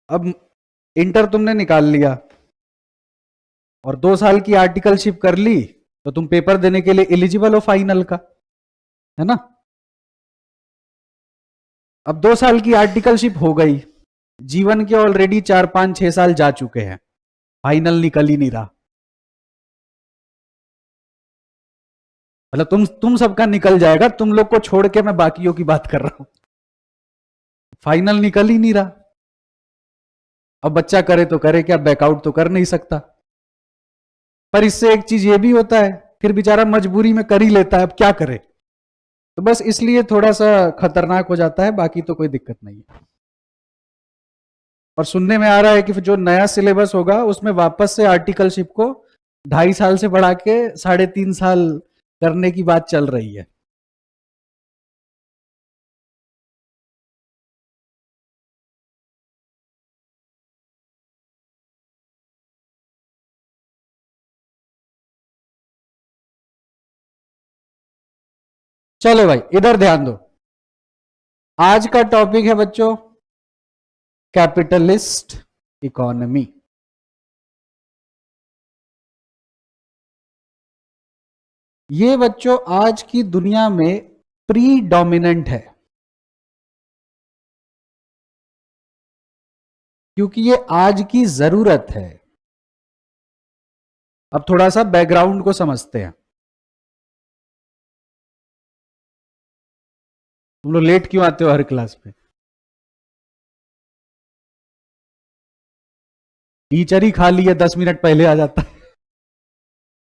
अब इंटर तुमने निकाल लिया और 2 साल की आर्टिकलशिप कर ली तो तुम पेपर देने के लिए एलिजिबल हो फाइनल का, है ना। अब 2 साल की आर्टिकलशिप हो गई, जीवन के ऑलरेडी 4 5 6 साल जा चुके हैं, फाइनल निकल ही नहीं रहा। मतलब तुम सबका निकल जाएगा, तुम लोग को छोड़ के मैं बाकियों की बात कर रहा हूं। फाइनल निकल ही नहीं रहा। अब बच्चा करे तो करे क्या, बैकआउट तो कर नहीं सकता। पर इससे एक चीज ये भी होता है, फिर बेचारा मजबूरी में कर ही लेता है, अब क्या करे। तो बस इसलिए थोड़ा सा खतरनाक हो जाता है, बाकी तो कोई दिक्कत नहीं है। और सुनने में आ रहा है कि जो नया सिलेबस होगा उसमें वापस से आर्टिकलशिप को 2.5 साल से बढ़ा के 3.5 साल करने की बात चल रही है। चलो भाई इधर ध्यान दो। आज का टॉपिक है बच्चों कैपिटलिस्ट इकोनॉमी। ये बच्चों आज की दुनिया में प्रीडोमिनेंट है, क्योंकि ये आज की जरूरत है। अब थोड़ा सा बैकग्राउंड को समझते हैं। तुम लोग लेट क्यों आते हो हर क्लास में? टीचर ही खा लिया 10 मिनट पहले आ जाता है,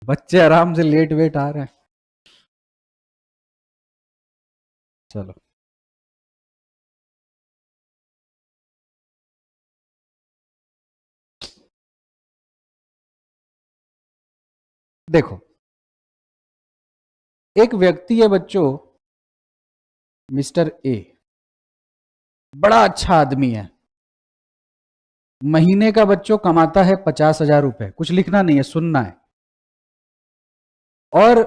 बच्चे आराम से लेट वेट आ रहे हैं। चलो देखो, एक व्यक्ति है बच्चों, मिस्टर ए, बड़ा अच्छा आदमी है। महीने का बच्चों कमाता है 50,000 रुपए, कुछ लिखना नहीं है, सुनना है। और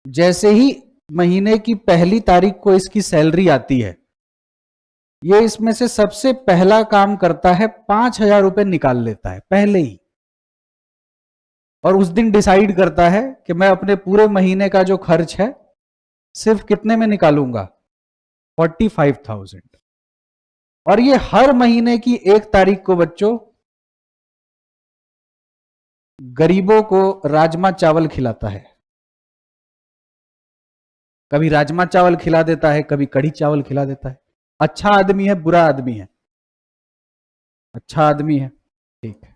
जैसे ही महीने की पहली तारीख को इसकी सैलरी आती है, ये इसमें से सबसे पहला काम करता है 5,000 रुपए निकाल लेता है पहले ही। और उस दिन डिसाइड करता है कि मैं अपने पूरे महीने का जो खर्च है सिर्फ कितने में निकालूंगा, 45,000। और ये हर महीने की 1 तारीख को बच्चों गरीबों को राजमा चावल खिलाता है। कभी राजमा चावल खिला देता है, कभी कढ़ी चावल खिला देता है। अच्छा आदमी है, बुरा आदमी है? अच्छा आदमी है, ठीक है।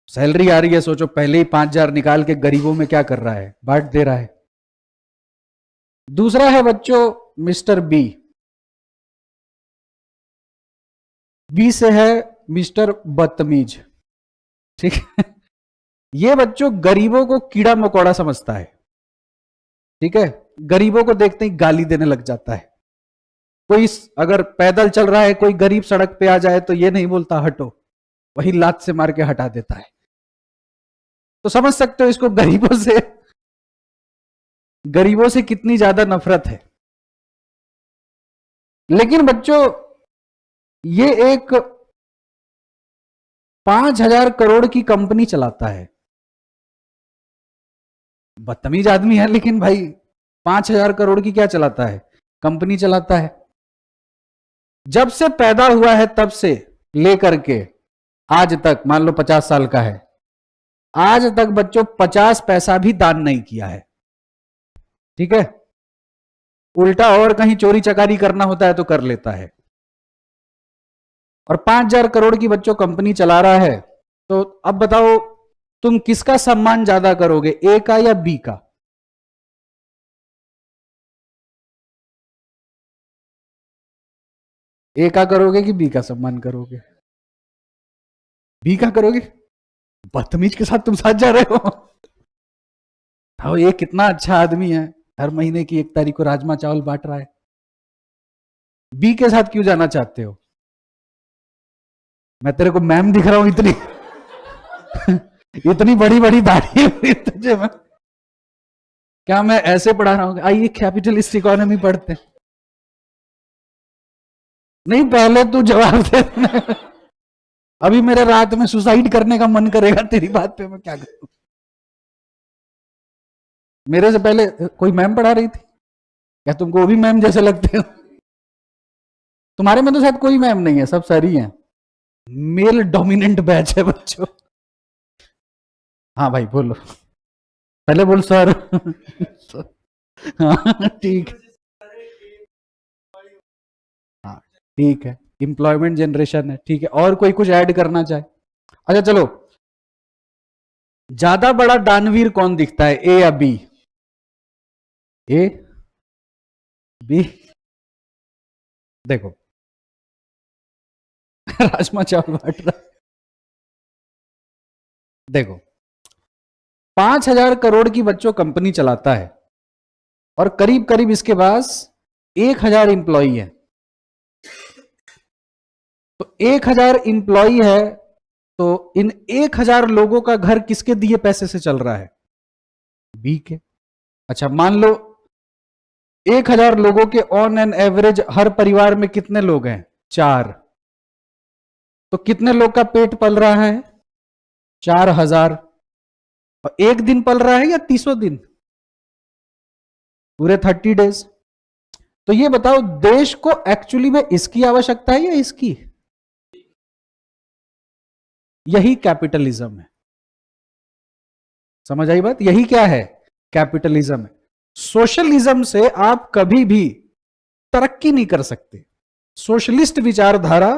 सैलरी आ रही है, सोचो पहले ही 5,000 निकाल के गरीबों में क्या कर रहा है, बांट दे रहा है। दूसरा है बच्चों मिस्टर बी। बी से है मिस्टर बदतमीज, ठीक है। ये बच्चों गरीबों को कीड़ा मकोड़ा समझता है, ठीक है। गरीबों को देखते ही गाली देने लग जाता है। कोई अगर पैदल चल रहा है, कोई गरीब सड़क पे आ जाए तो ये नहीं बोलता हटो, वही लात से मार के हटा देता है। तो समझ सकते हो इसको गरीबों से कितनी ज्यादा नफरत है। लेकिन बच्चों ये एक 5,000 करोड़ की कंपनी चलाता है। बदतमीज आदमी है, लेकिन भाई 5,000 करोड़ की क्या चलाता है, कंपनी चलाता है। जब से पैदा हुआ है तब से लेकर के आज तक, मान लो 50 साल का है, आज तक बच्चों 50 पैसा भी दान नहीं किया है, ठीक है। उल्टा और कहीं चोरी चकारी करना होता है तो कर लेता है। और 5,000 करोड़ की बच्चों कंपनी चला रहा है। तो अब बताओ तुम किसका सम्मान ज्यादा करोगे, ए का या बी का? ए का करोगे कि बी का सम्मान करोगे? बी का करोगे? बदतमीज के साथ तुम साथ जा रहे हो। हाँ, ये कितना अच्छा आदमी है, हर महीने की 1 तारीख को राजमा चावल बांट रहा है। बी के साथ क्यों जाना चाहते हो? मैं तेरे को मैम दिख रहा हूं इतनी इतनी बड़ी बड़ी दाढ़ी है तुझे, मैं क्या मैं ऐसे पढ़ा रहा हूँ? आइए कैपिटलिस्ट इकोनॉमी पढ़ते हैं। नहीं, पहले तू जवाब दे। अभी मेरे रात में सुसाइड करने का मन करेगा तेरी बात पे, मैं क्या करूं? मेरे से पहले कोई मैम पढ़ा रही थी क्या? तुमको वो भी मैम जैसे लगते हो? तुम्हारे में तो शायद कोई मैम नहीं है, सब सर ही है। मेल डोमिनेंट बैच है बच्चों। हाँ भाई बोलो, पहले बोल सर। हाँ ठीक, हाँ ठीक है, एम्प्लॉयमेंट जनरेशन है, ठीक है। और कोई कुछ ऐड करना चाहे? अच्छा चलो, ज्यादा बड़ा दानवीर कौन दिखता है, ए या बी? ए, बी? देखो, राजमा चावल बांट रहा। देखो, 5,000 करोड़ की बच्चों कंपनी चलाता है और करीब करीब इसके पास 1,000 इंप्लॉई है। तो 1,000 इंप्लॉई है, तो इन 1,000 लोगों का घर किसके दिए पैसे से चल रहा है? बी के। अच्छा मान लो 1,000 लोगों के ऑन एन एवरेज हर परिवार में कितने लोग हैं? 4। तो कितने लोग का पेट पल रहा है? 4,000। और एक दिन पल रहा है या 30 दिन? पूरे 30 डेज। तो ये बताओ, देश को एक्चुअली में इसकी आवश्यकता है या इसकी? यही कैपिटलिज्म है। समझ आई बात? यही क्या है? कैपिटलिज्म है। सोशलिज्म से आप कभी भी तरक्की नहीं कर सकते। सोशलिस्ट विचारधारा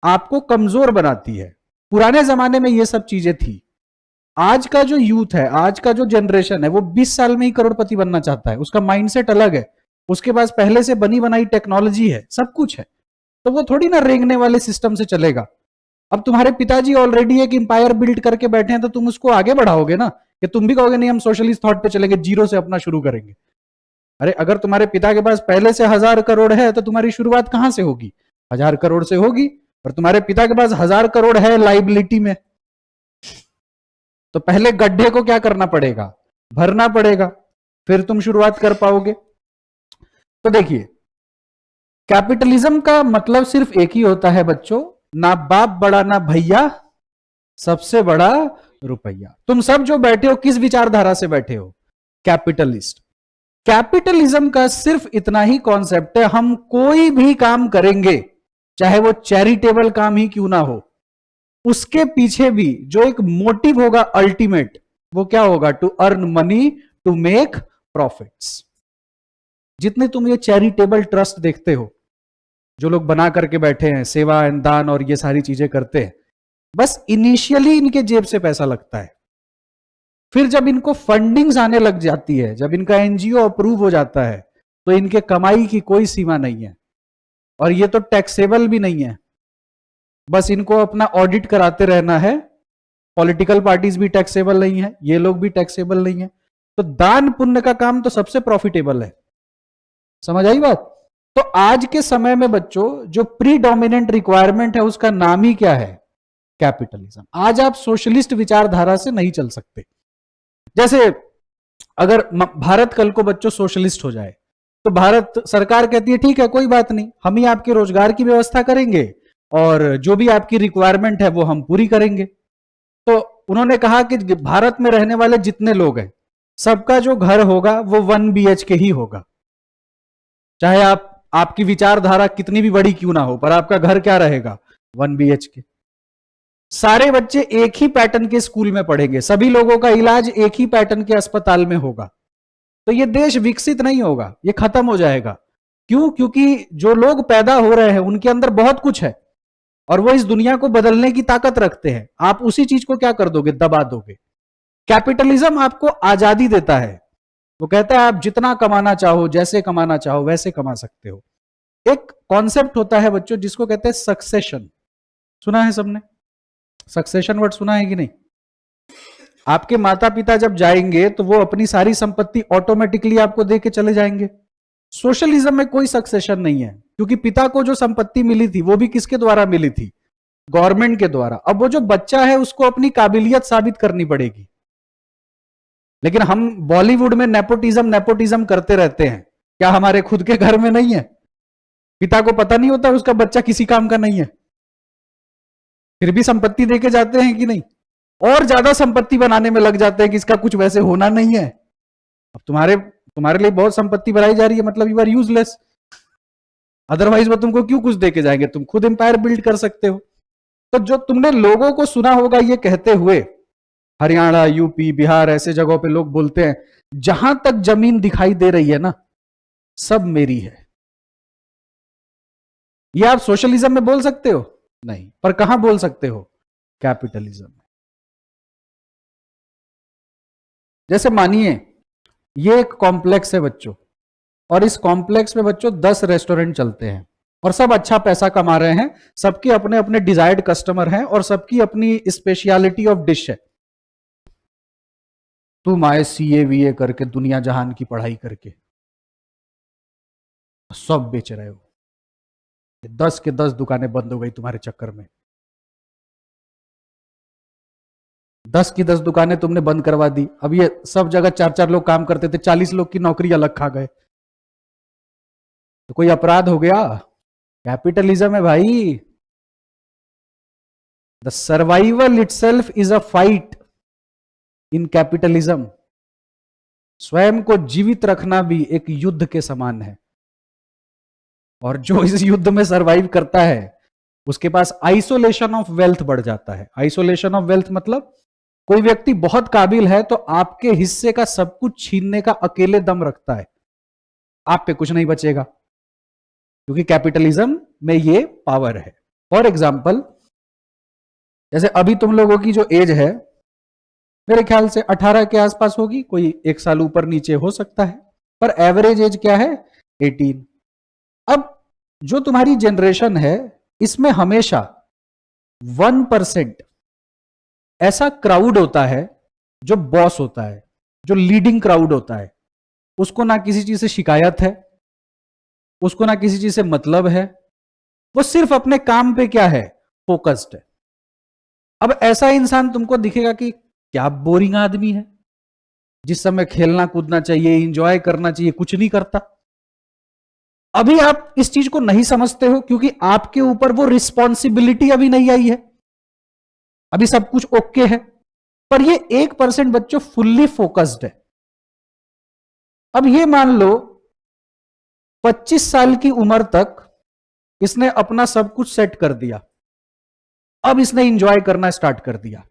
आपको कमजोर बनाती है। पुराने जमाने में ये सब चीजें थी। आज का जो यूथ है, आज का जो जनरेशन है, वो 20 साल में ही करोड़पति बनना चाहता है। उसका माइंडसेट अलग है, उसके पास पहले से बनी बनाई टेक्नोलॉजी है, सब कुछ है। तो वो थोड़ी ना रेंगने वाले सिस्टम से चलेगा। अब तुम्हारे पिताजी ऑलरेडी एक इंपायर बिल्ड करके बैठे हैं, तो तुम उसको आगे बढ़ाओगे ना, कि तुम भी कहोगे नहीं हम सोशलिस्ट थॉट पे चलेंगे, जीरो से अपना शुरू करेंगे। अरे अगर तुम्हारे पिता के पास पहले से 1,000 करोड़ है, तो तुम्हारी शुरुआत कहां से होगी? 1,000 करोड़ से होगी। और तुम्हारे पिता के पास 1,000 करोड़ है लाइबिलिटी में, तो पहले गड्ढे को क्या करना पड़ेगा? भरना पड़ेगा, फिर तुम शुरुआत कर पाओगे। तो देखिए, कैपिटलिज्म का मतलब सिर्फ एक ही होता है बच्चों, ना बाप बड़ा ना भैया, सबसे बड़ा रुपया। तुम सब जो बैठे हो किस विचारधारा से बैठे हो? कैपिटलिस्ट। कैपिटलिज्म का सिर्फ इतना ही कॉन्सेप्ट है, हम कोई भी काम करेंगे, चाहे वो चैरिटेबल काम ही क्यों ना हो, उसके पीछे भी जो एक मोटिव होगा अल्टीमेट, वो क्या होगा? To earn money, to make profits. जितने तुम ये चैरिटेबल ट्रस्ट देखते हो, जो लोग बना करके बैठे हैं, सेवा एंड दान और ये सारी चीजें करते हैं, बस इनिशियली इनके जेब से पैसा लगता है। फिर जब इनको फंडिंग्स आने लग जाती है, जब इनका एनजीओ अप्रूव हो जाता है, तो इनके कमाई की कोई सीमा नहीं है। और ये तो टैक्सेबल भी नहीं है, बस इनको अपना ऑडिट कराते रहना है। पॉलिटिकल पार्टीज भी टैक्सेबल नहीं है, ये लोग भी टैक्सेबल नहीं है। तो दान पुण्य का काम तो सबसे प्रॉफिटेबल है। समझ आई बात? तो आज के समय में बच्चों, जो प्री डोमिनेंट रिक्वायरमेंट है, उसका नाम ही क्या है? कैपिटलिज्म। आज आप सोशलिस्ट विचारधारा से नहीं चल सकते। जैसे अगर भारत कल को बच्चों सोशलिस्ट हो जाए, तो भारत सरकार कहती है ठीक है कोई बात नहीं, हम ही आपके रोजगार की व्यवस्था करेंगे और जो भी आपकी रिक्वायरमेंट है वो हम पूरी करेंगे। तो उन्होंने कहा कि भारत में रहने वाले जितने लोग हैं, सबका जो घर होगा वो 1 BHK ही होगा। चाहे आपकी विचारधारा कितनी भी बड़ी क्यों ना हो, पर आपका घर क्या रहेगा? 1 BHK। सारे बच्चे एक ही पैटर्न के स्कूल में पढ़ेंगे, सभी लोगों का इलाज एक ही पैटर्न के अस्पताल में होगा। तो ये देश विकसित नहीं होगा, ये खत्म हो जाएगा। क्यों? क्योंकि जो लोग पैदा हो रहे हैं उनके अंदर बहुत कुछ है और वो इस दुनिया को बदलने की ताकत रखते हैं। आप उसी चीज को क्या कर दोगे? दबा दोगे। कैपिटलिज्म आपको आजादी देता है, वो कहता है आप जितना कमाना चाहो, जैसे कमाना चाहो वैसे कमा सकते हो। एक कॉन्सेप्ट होता है बच्चों जिसको कहते हैं सक्सेशन। सुना है सबने? सक्सेशन वर्ड सुना है कि नहीं? आपके माता पिता जब जाएंगे तो वो अपनी सारी संपत्ति ऑटोमेटिकली आपको दे के चले जाएंगे। सोशलिज्म में कोई सक्सेशन नहीं है, क्योंकि पिता को जो संपत्ति मिली थी वो भी किसके द्वारा मिली थी? गवर्नमेंट के द्वारा। अब वो जो बच्चा है उसको अपनी काबिलियत साबित करनी पड़ेगी। लेकिन हम बॉलीवुड में नेपोटिज्म नेपोटिज्म करते रहते हैं, क्या हमारे खुद के घर में नहीं है? पिता को पता नहीं होता उसका बच्चा किसी काम का नहीं है, फिर भी संपत्ति देके जाते हैं कि नहीं, और ज्यादा संपत्ति बनाने में लग जाते हैं कि इसका कुछ वैसे होना नहीं है। अब तुम्हारे लिए बहुत संपत्ति बनाई जा रही है, मतलब यू आर यूजलेस, अदरवाइज वो तुमको क्यों कुछ देके जाएंगे, तुम खुद एम्पायर बिल्ड कर सकते हो। तो जो तुमने लोगों को सुना होगा ये कहते हुए, हरियाणा, यूपी, बिहार ऐसे जगहों पे लोग बोलते हैं जहां तक जमीन दिखाई दे रही है ना सब मेरी है। ये आप सोशलिज्म में बोल सकते हो? नहीं, पर कहां बोल सकते हो? कैपिटलिज्म में। जैसे मानिए ये एक कॉम्प्लेक्स है बच्चों, और इस कॉम्प्लेक्स में बच्चों 10 रेस्टोरेंट चलते हैं और सब अच्छा पैसा कमा रहे हैं, सबके अपने अपने डिजायर्ड कस्टमर हैं और सबकी अपनी स्पेशलिटी ऑफ डिश है। तुम आए सीए वीए करके दुनिया जहान की पढ़ाई करके सब बेच रहे हो, 10 के 10 दुकानें बंद हो गई तुम्हारे चक्कर में। 10 की 10 दुकानें तुमने बंद करवा दी। अब ये सब जगह 4-4 लोग काम करते थे, 40 लोग की नौकरी अलग खा गए, तो कोई अपराध हो गया? कैपिटलिज्म है भाई। The survival itself is a fight in capitalism. स्वयं को जीवित रखना भी एक युद्ध के समान है, और जो इस युद्ध में सरवाइव करता है उसके पास आइसोलेशन ऑफ वेल्थ बढ़ जाता है। आइसोलेशन ऑफ वेल्थ मतलब कोई व्यक्ति बहुत काबिल है तो आपके हिस्से का सब कुछ छीनने का अकेले दम रखता है, आप पे कुछ नहीं बचेगा, क्योंकि कैपिटलिज्म में ये पावर है। फॉर एग्जाम्पल, जैसे अभी तुम लोगों की जो एज है मेरे ख्याल से 18 के आसपास होगी, कोई 1 साल ऊपर नीचे हो सकता है, पर एवरेज एज क्या है? 18। अब जो तुम्हारी जनरेशन है इसमें हमेशा 1% ऐसा क्राउड होता है जो बॉस होता है, जो लीडिंग क्राउड होता है, उसको ना किसी चीज से शिकायत है, उसको ना किसी चीज से मतलब है, वो सिर्फ अपने काम पे क्या है? फोकस्ड है। अब ऐसा इंसान तुमको दिखेगा कि क्या बोरिंग आदमी है, जिस समय खेलना कूदना चाहिए, इंजॉय करना चाहिए, कुछ नहीं करता। अभी आप इस चीज को नहीं समझते हो क्योंकि आपके ऊपर वो रिस्पॉन्सिबिलिटी अभी नहीं आई है, अभी सब कुछ ओके है। पर ये 1% बच्चों फुल्ली फोकस्ड है। अब ये मान लो 25 साल की उम्र तक इसने अपना सब कुछ सेट कर दिया, अब इसने इंजॉय करना स्टार्ट कर दिया।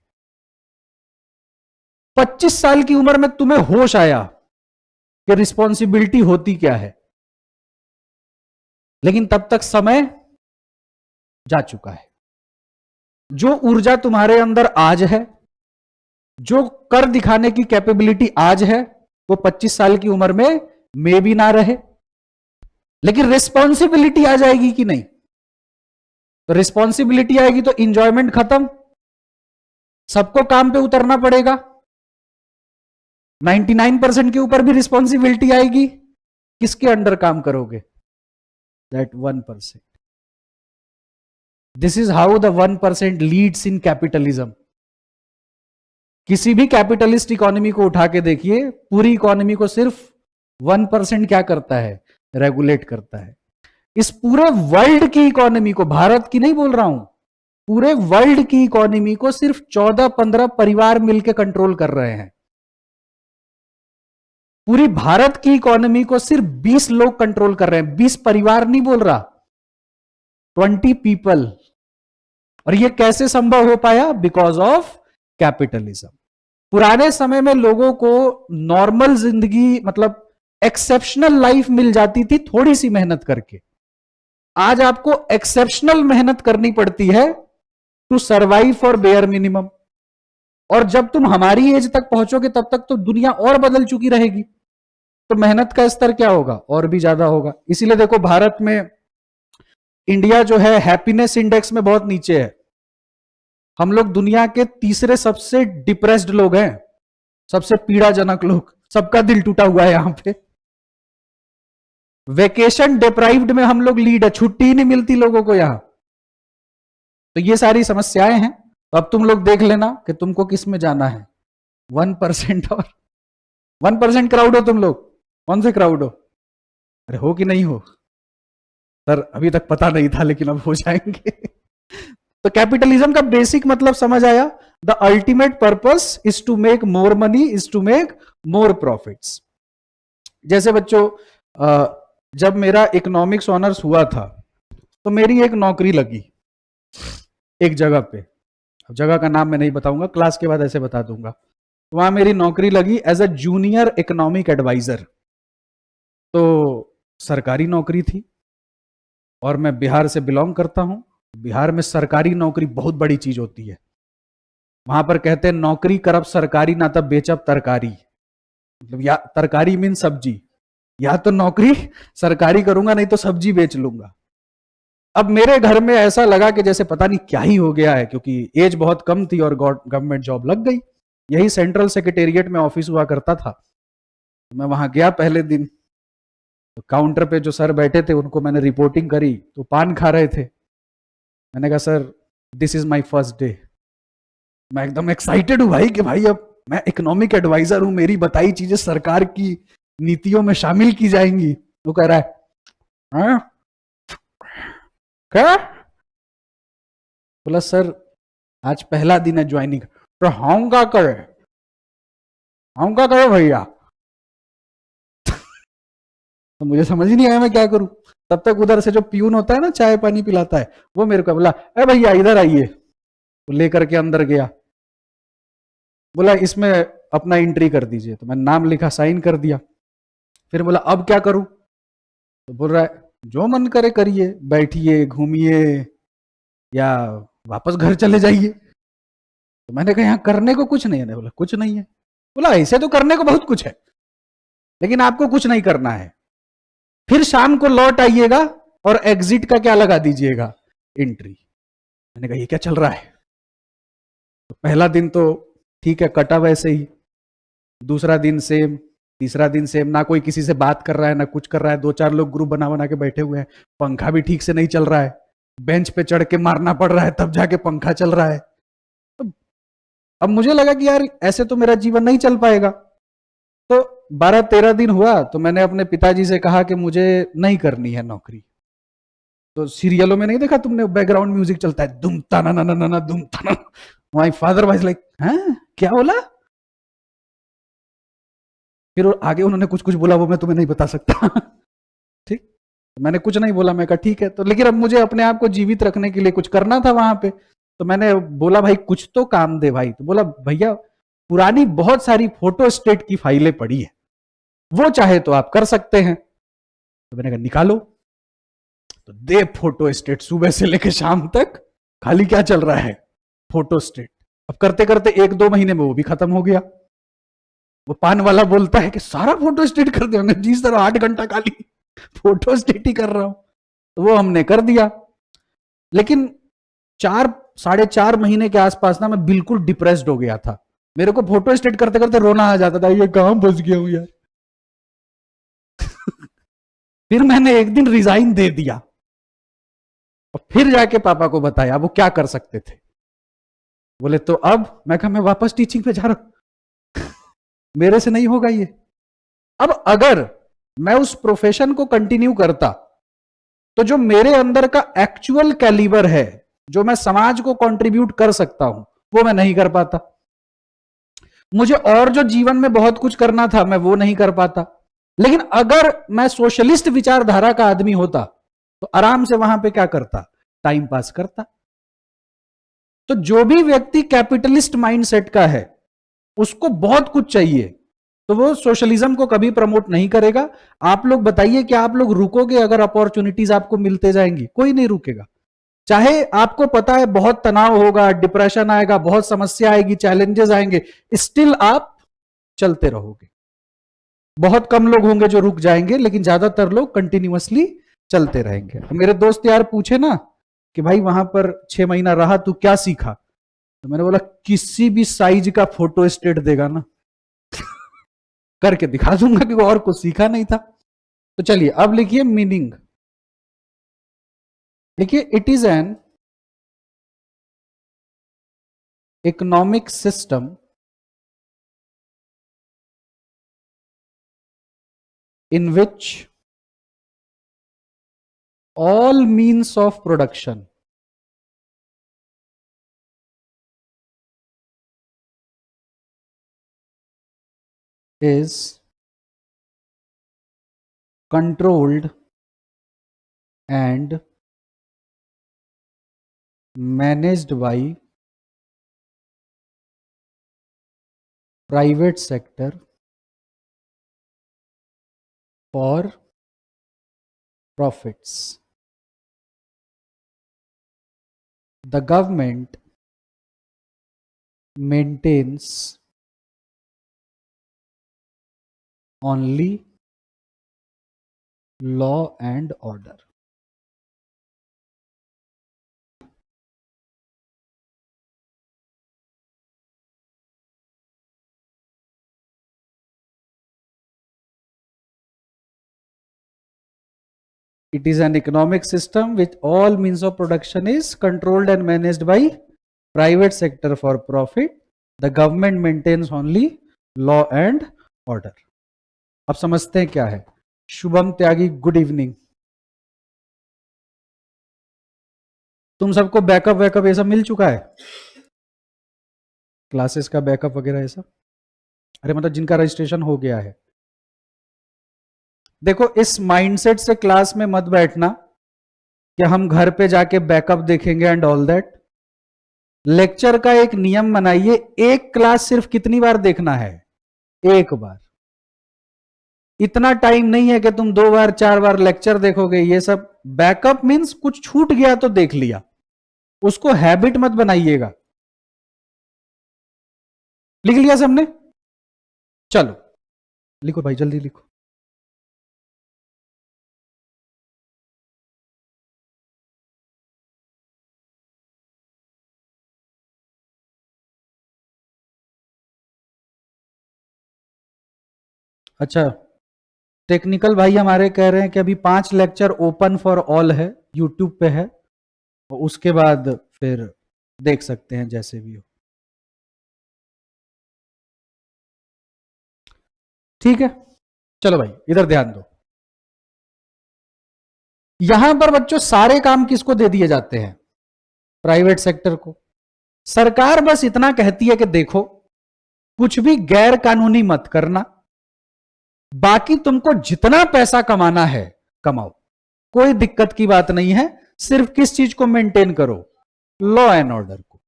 25 साल की उम्र में तुम्हें होश आया कि रिस्पॉन्सिबिलिटी होती क्या है, लेकिन तब तक समय जा चुका है। जो ऊर्जा तुम्हारे अंदर आज है, जो कर दिखाने की कैपेबिलिटी आज है, वो 25 साल की उम्र में मे भी ना रहे, लेकिन रिस्पॉन्सिबिलिटी आ जाएगी कि नहीं? तो रिस्पॉन्सिबिलिटी आएगी तो इंजॉयमेंट खत्म, सबको काम पे उतरना पड़ेगा। 99% के ऊपर भी रिस्पॉन्सिबिलिटी आएगी, किसके अंडर काम करोगे? That 1%। This is how the 1% leads in capitalism. किसी भी कैपिटलिस्ट इकोनॉमी को उठा के देखिए, पूरी इकोनॉमी को सिर्फ 1% क्या करता है? रेगुलेट करता है। इस पूरे वर्ल्ड की इकोनॉमी को, भारत की नहीं बोल रहा हूं, पूरे वर्ल्ड की इकोनॉमी को सिर्फ 14-15 परिवार मिलकर कंट्रोल कर रहे हैं। पूरी भारत की इकोनॉमी को सिर्फ 20 लोग कंट्रोल कर रहे हैं, 20 परिवार नहीं बोल रहा, 20 पीपल। और यह कैसे संभव हो पाया? Because of capitalism. पुराने समय में लोगों को नॉर्मल जिंदगी, मतलब एक्सेप्शनल लाइफ मिल जाती थी थोड़ी सी मेहनत करके। आज आपको एक्सेप्शनल मेहनत करनी पड़ती है to survive for bare minimum. और जब तुम हमारी एज तक पहुंचोगे तब तक तो दुनिया और बदल चुकी रहेगी, तो मेहनत का स्तर क्या होगा? और भी ज्यादा होगा। इसीलिए देखो भारत में, इंडिया जो है हैप्पीनेस इंडेक्स में बहुत नीचे है। हम लोग दुनिया के तीसरे सबसे डिप्रेस्ड लोग हैं, सबसे पीड़ाजनक लोग, सबका दिल टूटा हुआ है यहां पे। वेकेशन डिप्राइव्ड में हम लोग लीड है, छुट्टी ही नहीं मिलती लोगों को यहां। तो ये सारी समस्याएं हैं। तो अब तुम लोग देख लेना कि तुमको किस में जाना है, 1% और 1% क्राउड हो तुम लोग। कौन से क्राउड हो? अरे हो कि नहीं हो? सर अभी तक पता नहीं था लेकिन अब हो जाएंगे। तो कैपिटलिज्म का बेसिक मतलब समझ आया? The ultimate purpose is to make more money, is to make more profits. जैसे बच्चों, जब मेरा इकोनॉमिक्स ऑनर्स हुआ था तो मेरी एक नौकरी लगी एक जगह पे। अब जगह का नाम मैं नहीं बताऊंगा, क्लास के बाद ऐसे बता दूंगा। तो वहां मेरी नौकरी लगी as a junior economic adviser. तो सरकारी नौकरी थी और मैं बिहार से बिलोंग करता हूं। बिहार में सरकारी नौकरी बहुत बड़ी चीज होती है। वहां पर कहते हैं नौकरी करब सरकारी ना तब बेचब तरकारी। मतलब या तरकारी मीन सब्जी, या तो नौकरी सरकारी करूंगा नहीं तो सब्जी बेच लूंगा। अब मेरे घर में ऐसा लगा कि जैसे पता नहीं क्या ही हो गया है, क्योंकि एज बहुत कम थी और गवर्नमेंट जॉब लग गई। यही सेंट्रल सेक्रेटेरिएट में ऑफिस हुआ करता था। तो मैं वहां गया पहले दिन, तो काउंटर पे जो सर बैठे थे उनको मैंने रिपोर्टिंग करी तो पान खा रहे थे। मैंने कहा sir this is my first day. मैं एकदम एक्साइटेड हूं भाई कि भाई अब मैं इकोनॉमिक एडवाइजर हूं, मेरी बताई चीजें सरकार की नीतियों में शामिल की जाएंगी। वो कह रहा है हाँ? क्या? बोला सर आज पहला दिन है ज्वाइनिंग। तो हम क्या करे, हम क्या करे भैया? तो मुझे समझ ही नहीं आया मैं क्या करूं। तब तक उधर से जो प्यून होता है ना चाय पानी पिलाता है, वो मेरे को बोला अरे भैया इधर आइए। वो लेकर के अंदर गया, बोला इसमें अपना एंट्री कर दीजिए। तो मैंने नाम लिखा, साइन कर दिया। फिर बोला अब क्या करूं? तो बोल रहा है जो मन करे करिए, बैठिए घूमिए या वापस घर चले जाइए। तो मैंने कहा यहाँ करने को कुछ नहीं है। बोला कुछ नहीं है। बोला ऐसे तो करने को बहुत कुछ है लेकिन आपको कुछ नहीं करना है। फिर शाम को लौट आइएगा और एग्जिट का क्या लगा दीजिएगा, एंट्री। मैंने कहा ये क्या चल रहा है? तो पहला दिन तो ठीक है कटा वैसे ही, दूसरा दिन सेम, तीसरा दिन सेम। ना कोई किसी से बात कर रहा है ना कुछ कर रहा है, दो चार लोग ग्रुप बना बना के बैठे हुए हैं। पंखा भी ठीक से नहीं चल रहा है, बेंच पे चढ़ के मारना पड़ रहा है तब जाके पंखा चल रहा है। तो अब मुझे लगा कि यार ऐसे तो मेरा जीवन नहीं चल पाएगा। तो 12-13 दिन हुआ तो मैंने अपने पिताजी से कहा कि मुझे नहीं करनी है नौकरी। तो सीरियलों में नहीं देखा तुमने, बैकग्राउंड म्यूजिक चलता है दुम तना ना ना ना दुम तना। माय फादर वाज लाइक हैं क्या बोला? फिर आगे उन्होंने कुछ कुछ बोला वो मैं तुम्हें नहीं बता सकता। ठीक, तो मैंने कुछ नहीं बोला। मैं कहा ठीक है। तो लेकिन अब मुझे अपने आप को जीवित रखने के लिए कुछ करना था वहां पे। तो मैंने बोला भाई कुछ तो काम दे भाई। तो बोला भैया पुरानी बहुत सारी फोटो स्टेट की फाइलें पड़ी है, वो चाहे तो आप कर सकते हैं। तो मैंने कहा निकालो। तो दे फोटो स्टेट सुबह से लेकर शाम तक, खाली क्या चल रहा है, फोटो स्टेट। अब करते करते 1-2 महीने में वो भी खत्म हो गया। वो पान वाला बोलता है कि सारा फोटो स्टेट कर देंगे जी सर, 8 घंटा खाली फोटो स्टेट ही कर रहा हूं। तो वो हमने कर दिया। लेकिन 4-4.5 महीने के आसपास ना मैं बिल्कुल डिप्रेस्ड हो गया था। मेरे को फोटो स्टेट करते करते रोना आ जाता था, ये कहां फंस गया हूं यार। फिर मैंने एक दिन रिजाइन दे दिया और फिर जाके पापा को बताया। वो क्या कर सकते थे? बोले तो अब मैं कहा मैं वापस टीचिंग पे जा रहा हूं। मेरे से नहीं होगा ये। अब अगर मैं उस प्रोफेशन को कंटिन्यू करता तो जो मेरे अंदर का एक्चुअल कैलिबर है, जो मैं समाज को कंट्रीब्यूट कर सकता हूं, वो मैं नहीं कर पाता। मुझे और जो जीवन में बहुत कुछ करना था मैं वो नहीं कर पाता। लेकिन अगर मैं सोशलिस्ट विचारधारा का आदमी होता तो आराम से वहां पे क्या करता, टाइम पास करता। तो जो भी व्यक्ति कैपिटलिस्ट माइंडसेट का है उसको बहुत कुछ चाहिए, तो वो सोशलिज्म को कभी प्रमोट नहीं करेगा। आप लोग बताइए कि आप लोग रुकोगे अगर अपॉर्चुनिटीज आपको मिलते जाएंगी? कोई नहीं रुकेगा। चाहे आपको पता है बहुत तनाव होगा, डिप्रेशन आएगा, बहुत समस्या आएगी, चैलेंजेस आएंगे, स्टिल आप चलते रहोगे। बहुत कम लोग होंगे जो रुक जाएंगे लेकिन ज्यादातर लोग कंटिन्यूअसली चलते रहेंगे। तो मेरे दोस्त यार पूछे ना कि भाई वहां पर 6 महीना रहा तू क्या सीखा? तो मैंने बोला किसी भी साइज का फोटो स्टेट देगा ना करके दिखा दूंगा, कि वो और कुछ सीखा नहीं था। तो चलिए अब लिखिए मीनिंग। देखिए it is an economic system in which all means of production is controlled and managed by private sector for profits. The government maintains only law and order. It is an economic system which all means of production is controlled and managed by private sector for profit. The government maintains only law and order. अब समझते हैं क्या है. शुभम त्यागी, good evening. तुम सबको backup वैकअप ये सब मिल चुका है, क्लासेस का बैकअप वगैरह ये सब? अरे मतलब जिनका रजिस्ट्रेशन हो गया है. देखो इस माइंडसेट से क्लास में मत बैठना कि हम घर पे जाके बैकअप देखेंगे एंड ऑल दैट. लेक्चर का एक नियम बनाइए, एक क्लास सिर्फ कितनी बार देखना है? एक बार. इतना टाइम नहीं है कि तुम 2 बार 4 बार लेक्चर देखोगे. ये सब बैकअप मींस कुछ छूट गया तो देख लिया, उसको हैबिट मत बनाइएगा. लिख लिया सबने? चलो लिखो भाई, जल्दी लिखो. अच्छा, टेक्निकल भाई हमारे कह रहे हैं कि अभी 5 लेक्चर ओपन फॉर ऑल है, यूट्यूब पे है, और उसके बाद फिर देख सकते हैं जैसे भी हो. ठीक है, चलो भाई इधर ध्यान दो. यहां पर बच्चों सारे काम किसको दे दिए जाते हैं? प्राइवेट सेक्टर को. सरकार बस इतना कहती है कि देखो कुछ भी गैर कानूनी मत करना, बाकी तुमको जितना पैसा कमाना है कमाओ, कोई दिक्कत की बात नहीं है. सिर्फ किस चीज को मेंटेन करो? लॉ एंड ऑर्डर को.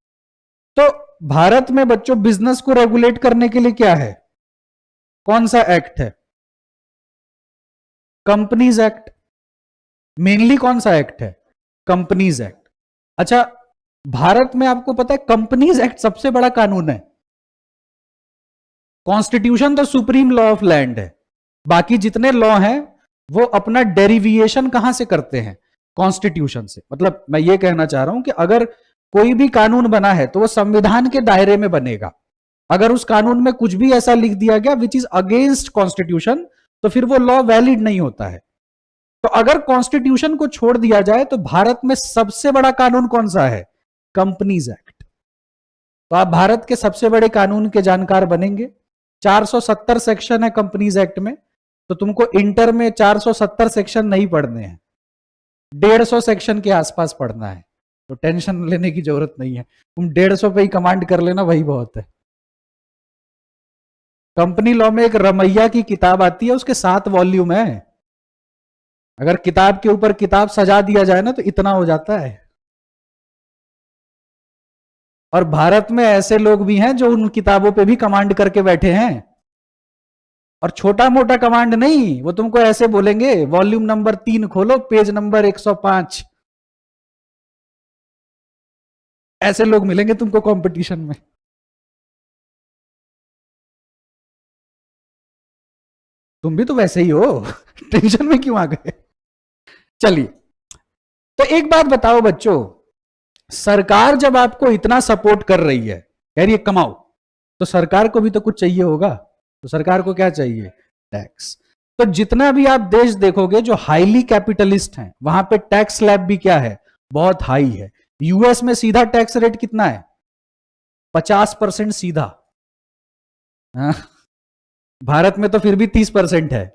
तो भारत में बच्चों बिजनेस को रेगुलेट करने के लिए क्या है? कौन सा एक्ट है? Companies act. मेनली कौन सा एक्ट है? Companies act. अच्छा, भारत में आपको पता है कंपनीज एक्ट सबसे बड़ा कानून है. कॉन्स्टिट्यूशन तो सुप्रीम लॉ ऑफ लैंड है. बाकी जितने लॉ हैं वो अपना डेरिविएशन कहां से करते हैं? कॉन्स्टिट्यूशन से. मतलब मैं ये कहना चाह रहा हूं कि अगर कोई भी कानून बना है तो वो संविधान के दायरे में बनेगा. अगर उस कानून में कुछ भी ऐसा लिख दिया गया विच इज अगेंस्ट कॉन्स्टिट्यूशन तो फिर वो लॉ वैलिड नहीं होता है. तो अगर कॉन्स्टिट्यूशन को छोड़ दिया जाए तो भारत में सबसे बड़ा कानून कौन सा है? Companies act. तो आप भारत के सबसे बड़े कानून के जानकार बनेंगे. 470 सेक्शन है कंपनीज एक्ट में, तो तुमको इंटर में 470 सेक्शन नहीं पढ़ने हैं, 150 सेक्शन के आसपास पढ़ना है. तो टेंशन लेने की जरूरत नहीं है, तुम 150 पे ही कमांड कर लेना, वही बहुत है. कंपनी लॉ में एक रमैया की किताब आती है, उसके 7 वॉल्यूम है. अगर किताब के ऊपर किताब सजा दिया जाए ना तो इतना हो जाता है. और भारत में ऐसे लोग भी हैं जो उन किताबों पे भी कमांड करके बैठे हैं. और छोटा मोटा कमांड नहीं, वो तुमको ऐसे बोलेंगे वॉल्यूम नंबर 3 खोलो, पेज नंबर 105. ऐसे लोग मिलेंगे तुमको कंपटीशन में. तुम भी तो वैसे ही हो. टेंशन में क्यों आ गए? चलिए, तो एक बात बताओ बच्चों, सरकार जब आपको इतना सपोर्ट कर रही है, कह रही है कमाओ, तो सरकार को भी तो कुछ चाहिए होगा. तो सरकार को क्या चाहिए? टैक्स. तो जितना भी आप देश देखोगे जो हाईली कैपिटलिस्ट हैं, वहां पे टैक्स स्लैब भी क्या है? बहुत हाई है. यूएस में सीधा टैक्स रेट कितना है? 50% सीधा. हाँ? भारत में तो फिर भी 30% है,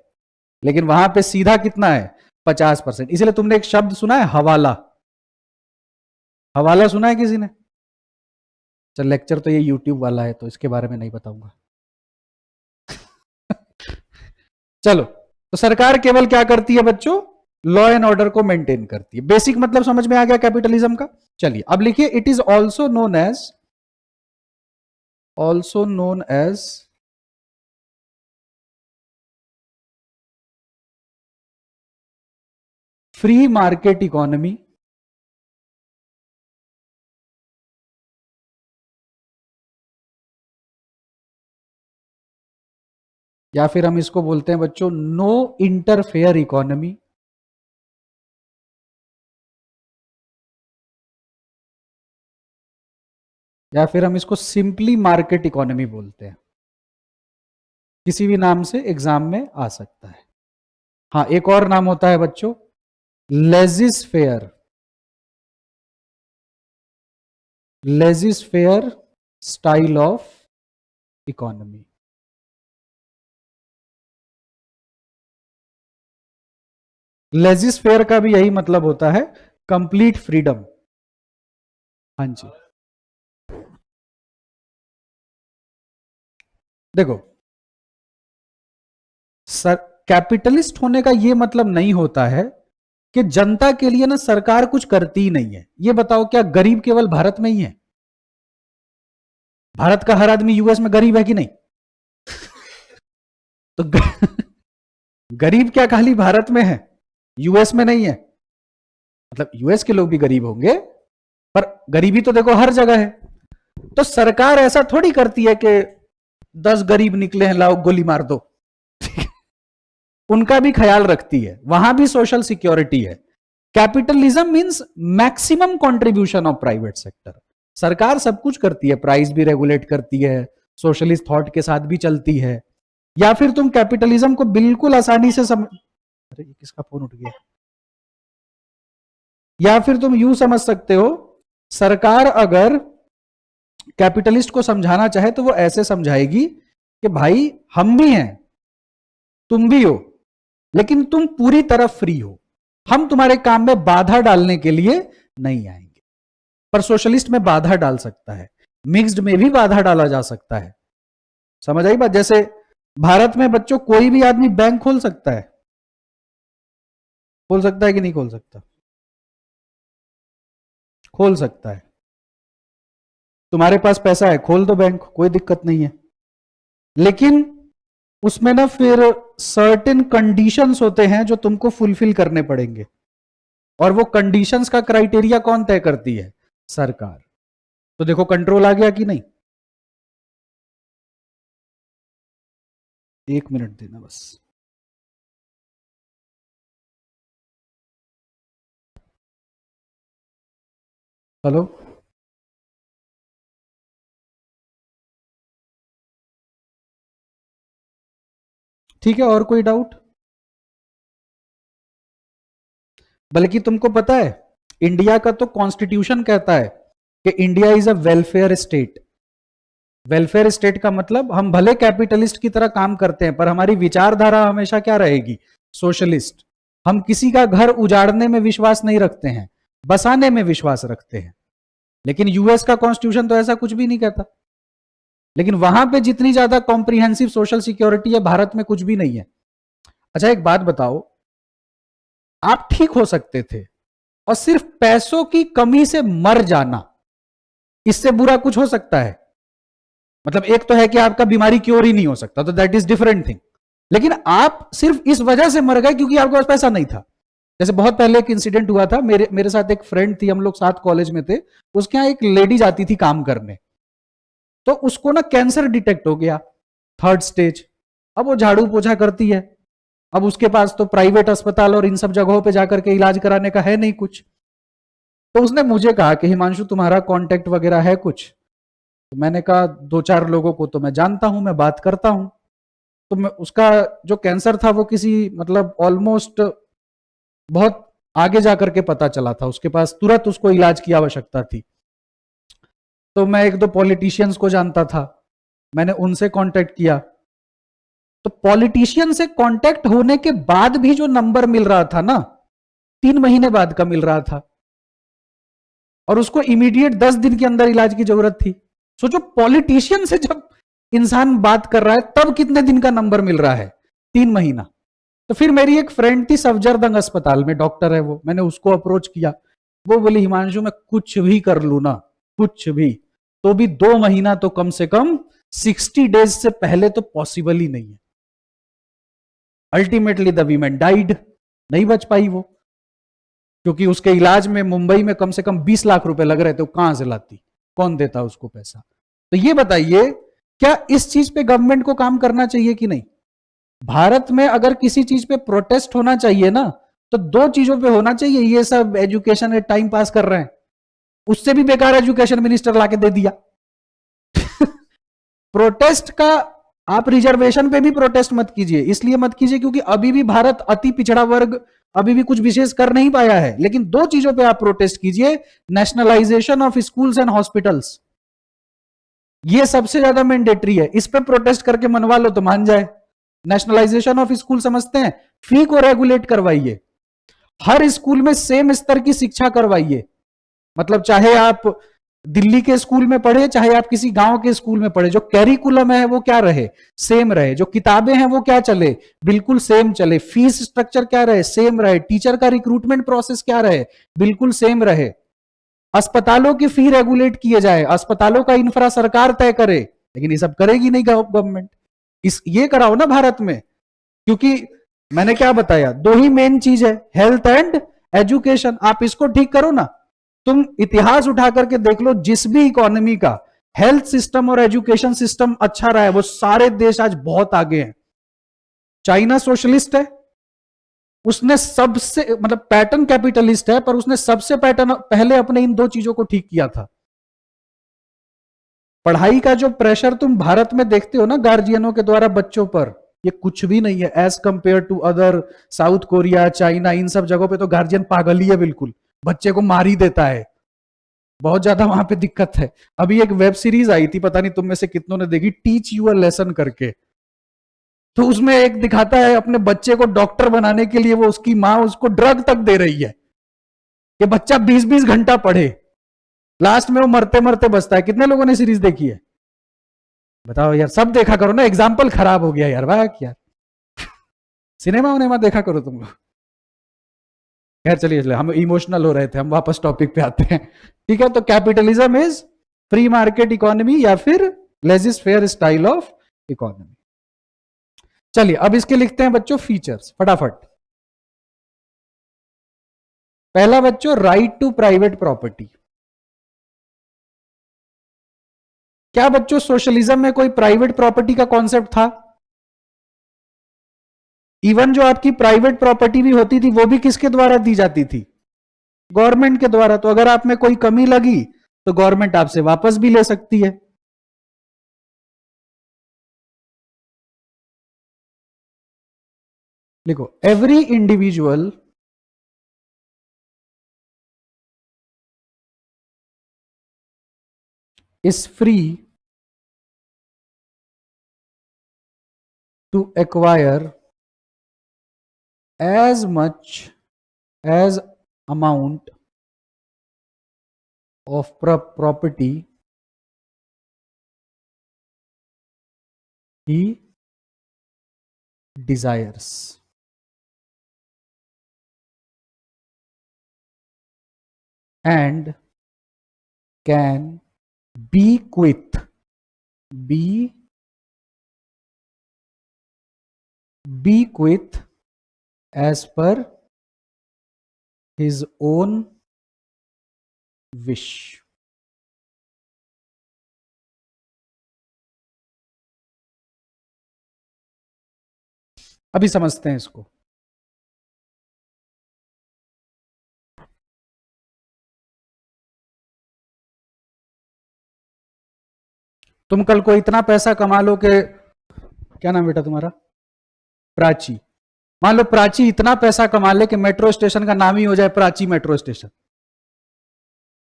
लेकिन वहां पे सीधा कितना है? 50%। इसलिए तुमने एक शब्द सुना है हवाला, हवाला सुना है किसी ने? चल लेक्चर तो ये यूट्यूब वाला है तो इसके बारे में नहीं बताऊंगा। चलो, तो सरकार केवल क्या करती है बच्चों? लॉ एंड ऑर्डर को मेंटेन करती है। बेसिक मतलब समझ में आ गया कैपिटलिज्म का। चलिए अब लिखिए, it is also known as free market economy, या फिर हम इसको बोलते हैं बच्चों नो इंटरफेयर इकोनॉमी, या फिर हम इसको सिंपली मार्केट इकोनॉमी बोलते हैं। किसी भी नाम से एग्जाम में आ सकता है। हाँ, एक और नाम होता है बच्चों लेजिस्फेयर, लेजिस्फेयर स्टाइल ऑफ इकोनॉमी। लेजिस्फेयर का भी यही मतलब होता है, कंप्लीट फ्रीडम। हाँ जी, देखो सर, कैपिटलिस्ट होने का यह मतलब नहीं होता है कि जनता के लिए ना सरकार कुछ करती ही नहीं है। ये बताओ, क्या गरीब केवल भारत में ही है? भारत का हर आदमी यूएस में गरीब है कि नहीं? तो गरीब क्या खाली भारत में है, यूएस में नहीं है? मतलब यूएस के लोग भी गरीब होंगे, पर गरीबी तो देखो हर जगह है। तो सरकार ऐसा थोड़ी करती है कि 10 गरीब निकले हैं लाओ गोली मार दो। उनका भी ख्याल रखती है, वहां भी सोशल सिक्योरिटी है। Capitalism means maximum contribution of private sector. सरकार सब कुछ करती है, प्राइस भी रेगुलेट करती है, सोशलिस्ट थॉट के साथ भी चलती है। या फिर तुम कैपिटलिज्म को बिल्कुल आसानी से अरे ये किसका फोन उठ गया? या फिर तुम यूं समझ सकते हो, सरकार अगर कैपिटलिस्ट को समझाना चाहे तो वो ऐसे समझाएगी कि भाई हम भी हैं, तुम भी हो, लेकिन तुम पूरी तरह फ्री हो, हम तुम्हारे काम में बाधा डालने के लिए नहीं आएंगे। पर सोशलिस्ट में बाधा डाल सकता है, मिक्स्ड में भी बाधा डाला जा सकता है। समझ आई बात? जैसे भारत में बच्चों कोई भी आदमी बैंक खोल सकता है, खोल सकता है कि नहीं खोल सकता? खोल सकता है। तुम्हारे पास पैसा है, खोल दो बैंक, कोई दिक्कत नहीं है। लेकिन उसमें ना फिर सर्टेन कंडीशंस होते हैं जो तुमको फुलफिल करने पड़ेंगे, और वो कंडीशंस का क्राइटेरिया कौन तय करती है? सरकार। तो देखो कंट्रोल आ गया कि नहीं? 1 मिनट देना बस। हेलो, ठीक है, और कोई डाउट? बल्कि तुमको पता है, इंडिया का तो कॉन्स्टिट्यूशन कहता है कि India is a welfare state. Welfare state का मतलब हम भले कैपिटलिस्ट की तरह काम करते हैं, पर हमारी विचारधारा हमेशा क्या रहेगी? सोशलिस्ट। हम किसी का घर उजाड़ने में विश्वास नहीं रखते हैं, बसाने में विश्वास रखते हैं। लेकिन यूएस का कॉन्स्टिट्यूशन तो ऐसा कुछ भी नहीं कहता। लेकिन वहां पे जितनी ज्यादा कॉम्प्रिहेंसिव सोशल सिक्योरिटी है, भारत में कुछ भी नहीं है। अच्छा एक बात बताओ, आप ठीक हो सकते थे और सिर्फ पैसों की कमी से मर जाना, इससे बुरा कुछ हो सकता है? मतलब एक तो है कि आपका बीमारी क्योर ही नहीं हो सकता, तो दैट इज डिफरेंट थिंग। लेकिन आप सिर्फ इस वजह से मर गए क्योंकि आपके पास पैसा नहीं था। जैसे बहुत पहले एक इंसिडेंट हुआ था, मेरे साथ एक फ्रेंड थी, हम लोग साथ कॉलेज में थे। उसके यहाँ एक लेडी जाती थी काम करने, तो उसको ना कैंसर डिटेक्ट हो गया, 3rd स्टेज। अब वो झाड़ू पोछा करती है, अब उसके पास तो प्राइवेट अस्पताल और इन सब जगहों पे जाकर के इलाज कराने का है नहीं कुछ। तो उसने मुझे कहा कि हिमांशु तुम्हारा कांटेक्ट वगैरह है कुछ? तो मैंने कहा 2-4 लोगों को तो मैं जानता हूं, मैं बात करता हूं। तो मैं उसका जो कैंसर था वो किसी मतलब ऑलमोस्ट बहुत आगे जाकर के पता चला था, उसके पास तुरंत उसको इलाज की आवश्यकता थी। तो मैं 1-2 पॉलिटिशियंस को जानता था, मैंने उनसे कांटेक्ट किया। तो पॉलिटिशियन से कांटेक्ट होने के बाद भी जो नंबर मिल रहा था ना, 3 महीने बाद का मिल रहा था, और उसको इमीडिएट 10 दिन के अंदर इलाज की जरूरत थी। सोचो, पॉलिटिशियन से जब इंसान बात कर रहा है तब कितने दिन का नंबर मिल रहा है, 3 महीना। तो फिर मेरी एक फ्रेंड थी सफदरजंग अस्पताल में, डॉक्टर है वो, मैंने उसको अप्रोच किया। वो बोली हिमांशु मैं कुछ भी कर लू ना, कुछ भी, तो भी 2 महीना तो कम से कम 60 डेज से पहले तो पॉसिबल ही नहीं है। अल्टीमेटली द वीमेन डाइड, नहीं बच पाई वो, क्योंकि उसके इलाज में मुंबई में कम से कम 20 लाख रुपए लग रहे थे, वो कहां से लाती, कौन देता उसको पैसा। तो ये बताइए, क्या इस चीज पे गवर्नमेंट को काम करना चाहिए कि नहीं? भारत में अगर किसी चीज पे प्रोटेस्ट होना चाहिए ना, तो 2 चीजों पे होना चाहिए। ये सब एजुकेशन में टाइम पास कर रहे हैं, उससे भी बेकार एजुकेशन मिनिस्टर लाके दे दिया। प्रोटेस्ट का, आप रिजर्वेशन पे भी प्रोटेस्ट मत कीजिए, इसलिए मत कीजिए क्योंकि अभी भी भारत अति पिछड़ा वर्ग अभी भी कुछ विशेष कर नहीं पाया है। लेकिन 2 चीजों पे आप प्रोटेस्ट कीजिए, nationalisation of schools and hospitals, ये सबसे ज्यादा मैंडेटरी है। इस पे प्रोटेस्ट करके मनवा लो तो मान जाए। नेशनलाइजेशन ऑफ स्कूल समझते हैं, फी को रेगुलेट करवाइए, हर स्कूल में सेम स्तर की शिक्षा करवाइए। मतलब चाहे आप दिल्ली के स्कूल में पढ़े, चाहे आप किसी गांव के स्कूल में पढ़े, जो कैरिकुलम है वो क्या रहे, सेम रहे। जो किताबें हैं वो क्या चले, बिल्कुल सेम चले। फीस स्ट्रक्चर क्या रहे, सेम रहे। टीचर का रिक्रूटमेंट प्रोसेस क्या रहे, बिल्कुल सेम रहे। अस्पतालों की फी रेगुलेट किए जाए, अस्पतालों का इंफ्रा सरकार तय करे। लेकिन ये सब करेगी नहीं गवर्नमेंट। इस ये कराओ ना भारत में, क्योंकि मैंने क्या बताया, 2 ही मेन चीज है, हेल्थ एंड एजुकेशन। आप इसको ठीक करो ना। तुम इतिहास उठा करके देख लो, जिस भी इकोनॉमी का हेल्थ सिस्टम और एजुकेशन सिस्टम अच्छा रहा है, वो सारे देश आज बहुत आगे हैं। चाइना सोशलिस्ट है, उसने सबसे, मतलब पैटर्न कैपिटलिस्ट है, पर उसने सबसे पैटर्न पहले अपने इन 2 चीजों को ठीक किया था। पढ़ाई का जो प्रेशर तुम भारत में देखते हो ना गार्जियनों के द्वारा बच्चों पर, ये कुछ भी नहीं है as compare to other, South Korea, China, इन सब जगहों पे तो गार्जियन पागल ही है, बिल्कुल बच्चे को मार ही देता है। बहुत ज्यादा वहां पे दिक्कत है। अभी एक वेब सीरीज आई थी, पता नहीं तुम में से कितनों ने देखी, टीच यू अ लेसन करके। तो उसमें एक दिखाता है अपने बच्चे को डॉक्टर बनाने के लिए वो उसकी माँ उसको ड्रग तक दे रही है कि बच्चा 20-20 घंटा पढ़े, लास्ट में वो मरते मरते बचता है। कितने लोगों ने सीरीज देखी है बताओ यार? सब देखा करो ना, एग्जाम्पल खराब हो गया यार, वाह यार। सिनेमा उनेमा देखा करो तुम लोग। खैर चलिए चलिए, हम इमोशनल हो रहे थे, हम वापस टॉपिक पे आते हैं। ठीक है, तो capitalism is free market economy या फिर लेजिस फेयर स्टाइल ऑफ इकोनॉमी। चलिए अब इसके लिखते हैं बच्चों फीचर्स फटाफट। पहला बच्चों, राइट टू प्राइवेट प्रॉपर्टी। क्या बच्चों सोशलिज्म में कोई प्राइवेट प्रॉपर्टी का कॉन्सेप्ट था? इवन जो आपकी प्राइवेट प्रॉपर्टी भी होती थी वो भी किसके द्वारा दी जाती थी? गवर्नमेंट के द्वारा। तो अगर आप में कोई कमी लगी तो गवर्नमेंट आपसे वापस भी ले सकती है। लिखो, every individual is free to acquire as much as amount of property he desires, and can bequeath as per his own wish. अभी समझते हैं इसको। तुम कल को इतना पैसा कमा लो कि, क्या नाम बेटा तुम्हारा? प्राची। मान लो प्राची इतना पैसा कमा ले कि मेट्रो स्टेशन का नाम ही हो जाए Prachi metro station.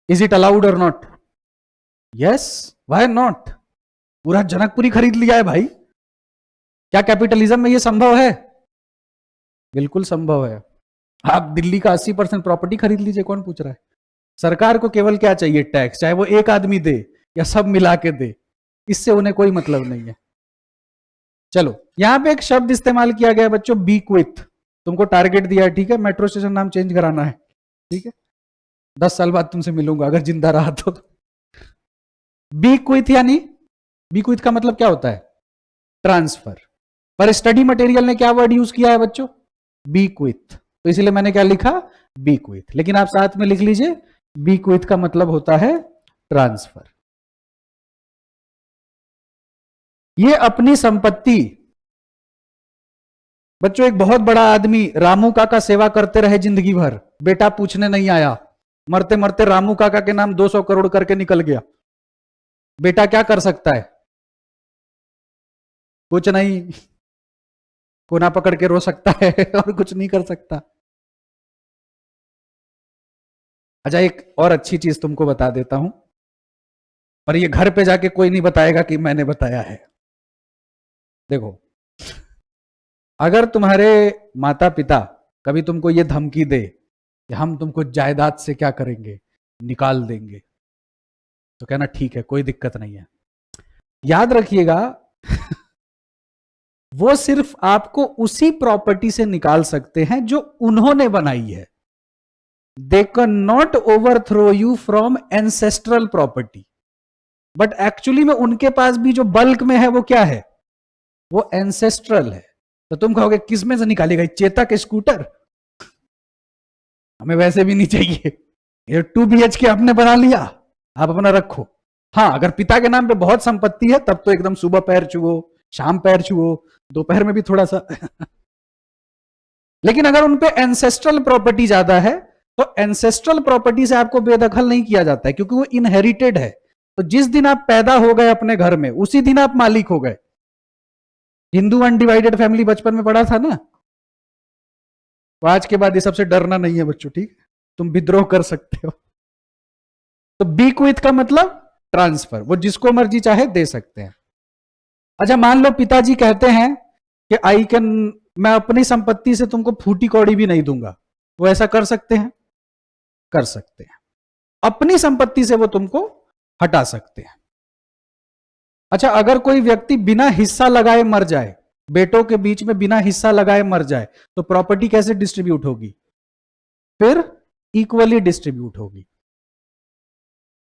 Is it allowed और नॉट? Yes, why not? पूरा जनकपुरी खरीद लिया है भाई। क्या कैपिटलिज्म में ये संभव है? बिल्कुल संभव है। आप दिल्ली का 80% प्रॉपर्टी खरीद लीजिए, कौन पूछ रहा है? सरकार को केवल क्या चाहिए? टैक्स, चाहे वो एक आदमी दे या सब मिला के दे, इससे उन्हें कोई मतलब नहीं है। चलो, यहां पे एक शब्द इस्तेमाल किया गया है बच्चों, बी क्विथ। तुमको टारगेट दिया है, ठीक है, मेट्रो स्टेशन नाम चेंज कराना है, ठीक है, 10 साल बाद तुमसे मिलूंगा अगर जिंदा रहा तो। बी क्विथ यानी, बी क्विथ का मतलब क्या होता है? ट्रांसफर। पर स्टडी मटेरियल ने क्या वर्ड यूज किया है बच्चों? बी क्विथ। तो इसलिए मैंने क्या लिखा? बी क्विथ। लेकिन आप साथ में लिख लीजिए, बी क्विथ का मतलब होता है ट्रांसफर। ये अपनी संपत्ति, बच्चों एक बहुत बड़ा आदमी रामू काका सेवा करते रहे जिंदगी भर, बेटा पूछने नहीं आया, मरते मरते रामू काका के नाम 200 करोड़ करके निकल गया, बेटा क्या कर सकता है? कुछ नहीं, कोना पकड़ के रो सकता है और कुछ नहीं कर सकता। अच्छा, एक और अच्छी चीज तुमको बता देता हूं, और ये घर पे जाके कोई नहीं बताएगा कि मैंने बताया है। देखो, अगर तुम्हारे माता पिता कभी तुमको ये धमकी दे कि हम तुमको जायदाद से क्या करेंगे, निकाल देंगे, तो कहना ठीक है, कोई दिक्कत नहीं है। याद रखिएगा वो सिर्फ आपको उसी प्रॉपर्टी से निकाल सकते हैं जो उन्होंने बनाई है। They can not overthrow you from ancestral property. But actually में उनके पास भी जो बल्क में है वो क्या है? वो एंसेस्ट्रल है। तो तुम कहोगे किस में से निकालेगा? चेतक स्कूटर? हमें वैसे भी नहीं चाहिए, ये 2 BHK आपने बना लिया, आप अपना रखो। हाँ, अगर पिता के नाम पे बहुत संपत्ति है तब तो एकदम सुबह पैर छुओ, शाम पैर छुओ, दोपहर में भी थोड़ा सा लेकिन अगर उनपे एंसेस्ट्रल प्रॉपर्टी ज्यादा है तो एंसेस्ट्रल प्रॉपर्टी से आपको बेदखल नहीं किया जाता है, क्योंकि वो इनहेरिटेड है। तो जिस दिन आप पैदा हो गए अपने घर में, उसी दिन आप मालिक हो गए। हिंदू अनडिवाइडेड फैमिली बचपन में पढ़ा था ना। तो आज के बाद ये सबसे डरना नहीं है बच्चों, ठीक? तुम विद्रोह कर सकते हो। तो बी क्विथ का मतलब ट्रांसफर, वो जिसको मर्जी चाहे दे सकते हैं। अच्छा, मान लो पिताजी कहते हैं कि आई कैन, मैं अपनी संपत्ति से तुमको फूटी कौड़ी भी नहीं दूंगा, वो ऐसा कर सकते हैं? कर सकते हैं। अपनी संपत्ति से वो तुमको हटा सकते हैं। अच्छा, अगर कोई व्यक्ति बिना हिस्सा लगाए मर जाए, बेटों के बीच में बिना हिस्सा लगाए मर जाए, तो प्रॉपर्टी कैसे डिस्ट्रीब्यूट होगी? फिर इक्वली डिस्ट्रीब्यूट होगी।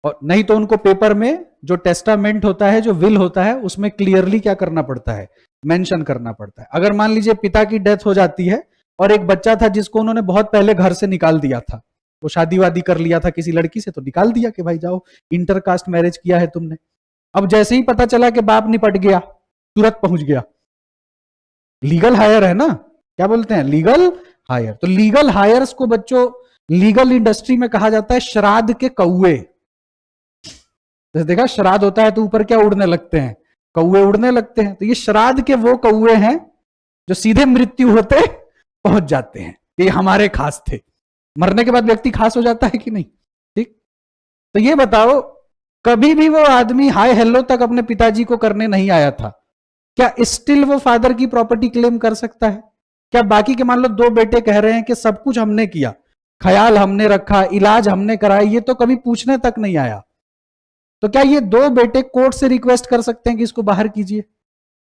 और नहीं तो उनको पेपर में जो टेस्टामेंट होता है, जो विल होता है, उसमें क्लियरली क्या करना पड़ता है? मेंशन करना पड़ता है। अगर मान लीजिए पिता की डेथ हो जाती है और एक बच्चा था जिसको उन्होंने बहुत पहले घर से निकाल दिया था, वो शादी वादी कर लिया था किसी लड़की से, तो निकाल दिया कि भाई जाओ, इंटरकास्ट मैरिज किया है तुमने। अब जैसे ही पता चला कि बाप निपट गया, तुरंत पहुंच गया, लीगल हायर है ना, क्या बोलते हैं? Legal higher. तो लीगल हायर्स को बच्चों लीगल इंडस्ट्री में कहा जाता है श्राद्ध के कौए। जैसे देखा, श्राद्ध होता है तो ऊपर क्या उड़ने लगते हैं? कौए उड़ने लगते हैं। तो ये श्राद्ध के वो कौए हैं जो सीधे मृत्यु होते पहुंच जाते हैं। ये हमारे खास थे। मरने के बाद व्यक्ति खास हो जाता है कि नहीं? ठीक। तो ये बताओ, कभी भी वो आदमी हाय हेलो तक अपने पिताजी को करने नहीं आया था, क्या स्टिल वो फादर की प्रॉपर्टी क्लेम कर सकता है? क्या बाकी के मान लो 2 बेटे कह रहे हैं कि सब कुछ हमने किया, ख्याल हमने रखा, इलाज हमने कराया, ये तो कभी पूछने तक नहीं आया, तो क्या ये 2 बेटे कोर्ट से रिक्वेस्ट कर सकते हैं कि इसको बाहर कीजिए?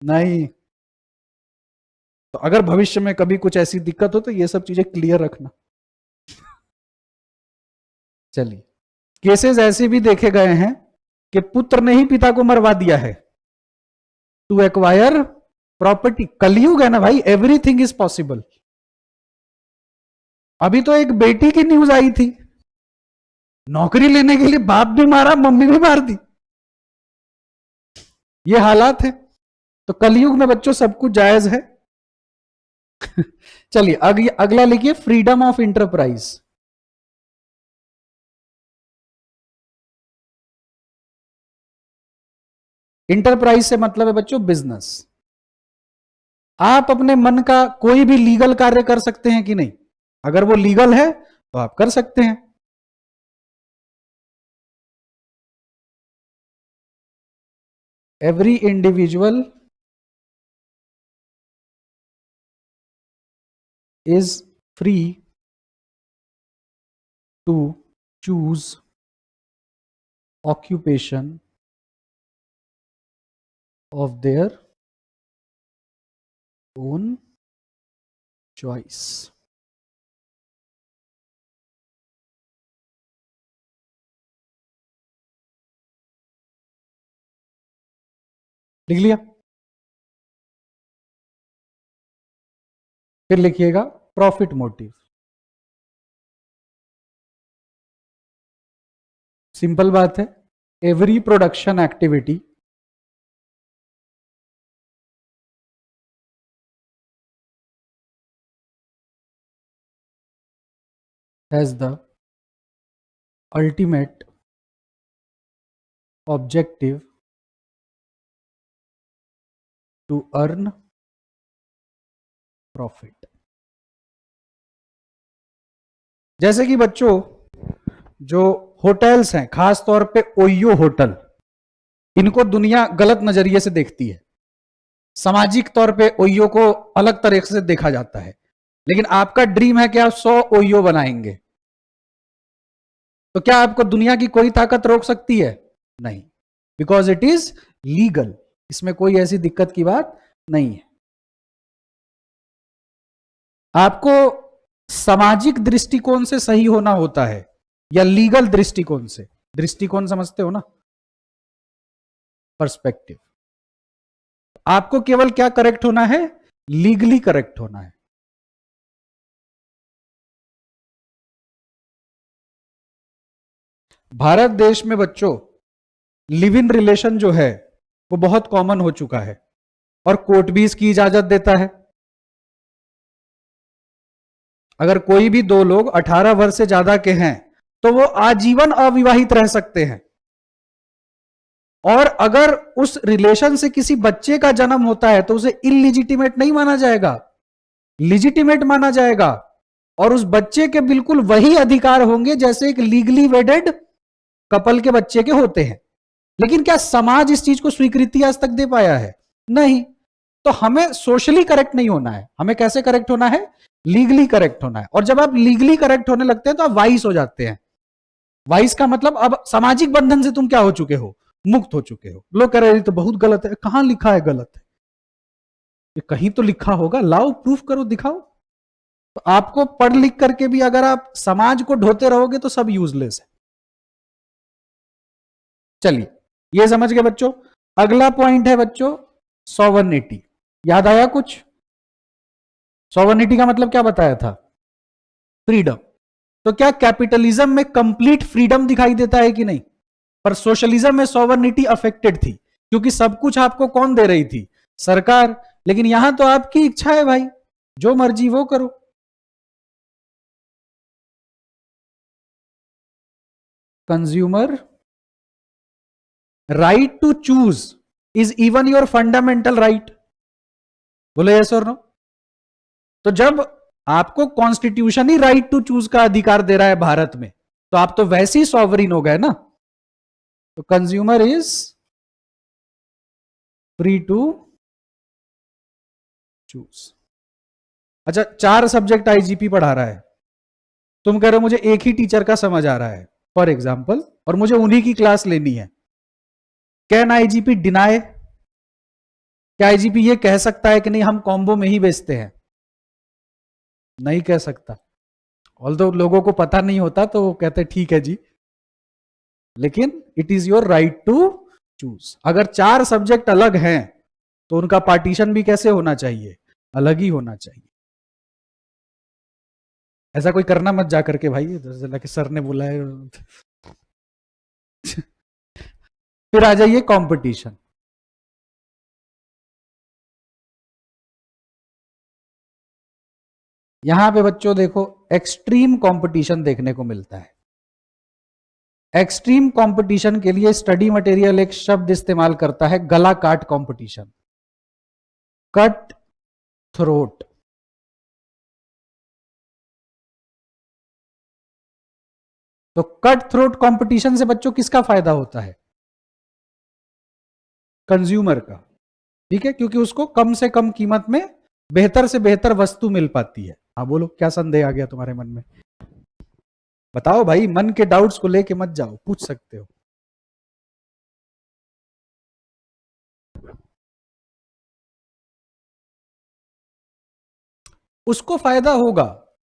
नहीं। तो अगर भविष्य में कभी कुछ ऐसी दिक्कत हो तो ये सब चीजें क्लियर रखना। चलिए, केसेस ऐसे भी देखे गए हैं कि पुत्र ने ही पिता को मरवा दिया है टू एक्वायर प्रॉपर्टी। कलयुग है ना भाई, एवरीथिंग इज पॉसिबल। अभी तो एक बेटी की न्यूज आई थी, नौकरी लेने के लिए बाप भी मारा, मम्मी भी मार दी। ये हालात है। तो कलयुग में बच्चों सब कुछ जायज है। चलिए अगला लिखिए, फ्रीडम ऑफ इंटरप्राइज। इंटरप्राइज से मतलब है बच्चों बिजनेस। आप अपने मन का कोई भी लीगल कार्य कर सकते हैं कि नहीं? अगर वो लीगल है तो आप कर सकते हैं। Every individual is free to choose occupation of their own choice. लिख लिया? फिर लिखिएगा प्रॉफिट मोटिव। सिंपल बात है, every production activity has the ultimate objective to earn profit. जैसे कि बच्चों जो होटल्स हैं, खास तौर पे ओयो होटल, इनको दुनिया गलत नजरिए से देखती है। सामाजिक तौर पे ओयो को अलग तरीके से देखा जाता है, लेकिन आपका ड्रीम है कि आप 100 ओयो बनाएंगे, तो क्या आपको दुनिया की कोई ताकत रोक सकती है? नहीं, बिकॉज इट इज लीगल। इसमें कोई ऐसी दिक्कत की बात नहीं है। आपको सामाजिक दृष्टिकोण से सही होना होता है या लीगल दृष्टिकोण से? दृष्टिकोण समझते हो ना, पर्सपेक्टिव। आपको केवल क्या करेक्ट होना है? लीगली करेक्ट होना है। भारत देश में बच्चों लिव इन रिलेशन जो है वो बहुत कॉमन हो चुका है और कोर्ट भी इसकी इजाजत देता है। अगर कोई भी दो लोग 18 वर्ष से ज्यादा के हैं तो वो आजीवन अविवाहित रह सकते हैं, और अगर उस रिलेशन से किसी बच्चे का जन्म होता है तो उसे इलिजिटिमेट नहीं माना जाएगा, लिजिटिमेट माना जाएगा, और उस बच्चे के बिल्कुल वही अधिकार होंगे जैसे एक लीगली वेडेड कपल के बच्चे के होते हैं। लेकिन क्या समाज इस चीज को स्वीकृति आज तक दे पाया है? नहीं। तो हमें सोशली करेक्ट नहीं होना है, हमें कैसे करेक्ट होना है? लीगली करेक्ट होना है। और जब आप लीगली करेक्ट होने लगते हैं तो आप वाइस हो जाते हैं। वाइस का मतलब अब सामाजिक बंधन से तुम क्या हो चुके हो? मुक्त हो चुके हो। लोग कह रहे हैं तो बहुत गलत है। कहां लिखा है गलत है? ये कहीं तो लिखा होगा, लाओ प्रूफ करो, दिखाओ। तो आपको पढ़ लिख करके भी अगर आप समाज को ढोते रहोगे तो सब यूजलेस है। चलिए, ये समझ गए बच्चों। अगला पॉइंट है बच्चों सॉवर्निटी। याद आया कुछ? सॉवर्निटी का मतलब क्या बताया था? फ्रीडम। तो क्या कैपिटलिज्म में कंप्लीट फ्रीडम दिखाई देता है कि नहीं? पर सोशलिज्म में सॉवर्निटी अफेक्टेड थी, क्योंकि सब कुछ आपको कौन दे रही थी? सरकार। लेकिन यहां तो आपकी इच्छा है भाई, जो मर्जी वो करो। Consumer right to choose is even your fundamental right. बोले यस और नो? तो जब आपको कॉन्स्टिट्यूशन ही राइट टू चूज का अधिकार दे रहा है भारत में, तो आप तो वैसे ही सॉवरिन हो गए ना। तो consumer is free to choose. अच्छा, 4 सब्जेक्ट आईजीपी पढ़ा रहा है, तुम कह रहे हो मुझे एक ही टीचर का समझ आ रहा है फॉर एग्जाम्पल, और मुझे उन्हीं की क्लास लेनी है। Can IGP deny? क्या आईजीपी ये कह सकता है कि नहीं हम कॉम्बो में ही बेचते हैं? नहीं कह सकता। ऑल्दो लोगों को पता नहीं होता तो वो कहते ठीक है जी, लेकिन it is your right to choose. अगर 4 सब्जेक्ट अलग हैं तो उनका पार्टीशन भी कैसे होना चाहिए? अलग ही होना चाहिए। ऐसा कोई करना मत जा करके भाई, कि सर ने बोला है। फिर आ जाइए कंपटीशन। यहां पे बच्चों देखो एक्सट्रीम कंपटीशन देखने को मिलता है। एक्सट्रीम कंपटीशन के लिए स्टडी मटेरियल एक शब्द इस्तेमाल करता है, गला काट कंपटीशन, कट थ्रोट। तो कट थ्रोट कंपटीशन से बच्चों किसका फायदा होता है? कंज्यूमर का। ठीक है, क्योंकि उसको कम से कम कीमत में बेहतर से बेहतर वस्तु मिल पाती है। हाँ बोलो, क्या संदेह आ गया तुम्हारे मन में? बताओ भाई, मन के डाउट्स को लेके मत जाओ, पूछ सकते हो। उसको फायदा होगा,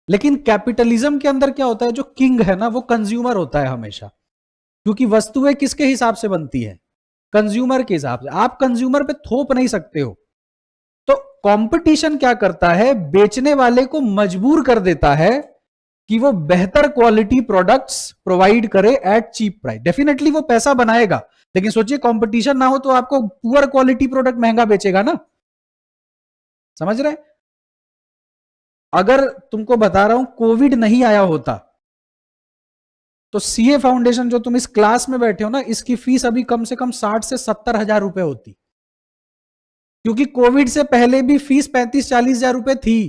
लेकिन कैपिटलिज्म के अंदर क्या होता है, जो किंग है ना वो कंज्यूमर होता है हमेशा, क्योंकि वस्तुएं किसके हिसाब से बनती है? कंज्यूमर के हिसाब से। आप कंज्यूमर पे थोप नहीं सकते हो। तो कंपटीशन क्या करता है, बेचने वाले को मजबूर कर देता है कि वो बेहतर क्वालिटी प्रोडक्ट्स प्रोवाइड करे एट चीप प्राइस। डेफिनेटली वो पैसा बनाएगा, लेकिन सोचिए कंपटीशन ना हो तो आपको पुअर क्वालिटी प्रोडक्ट महंगा बेचेगा ना। समझ रहे? अगर तुमको बता रहा हूं कोविड नहीं आया होता तो सीए फाउंडेशन जो तुम इस क्लास में बैठे हो ना, इसकी फीस अभी कम से कम 60 से 70 हजार रुपए होती, क्योंकि कोविड से पहले भी फीस 35-40 हजार रुपए थी।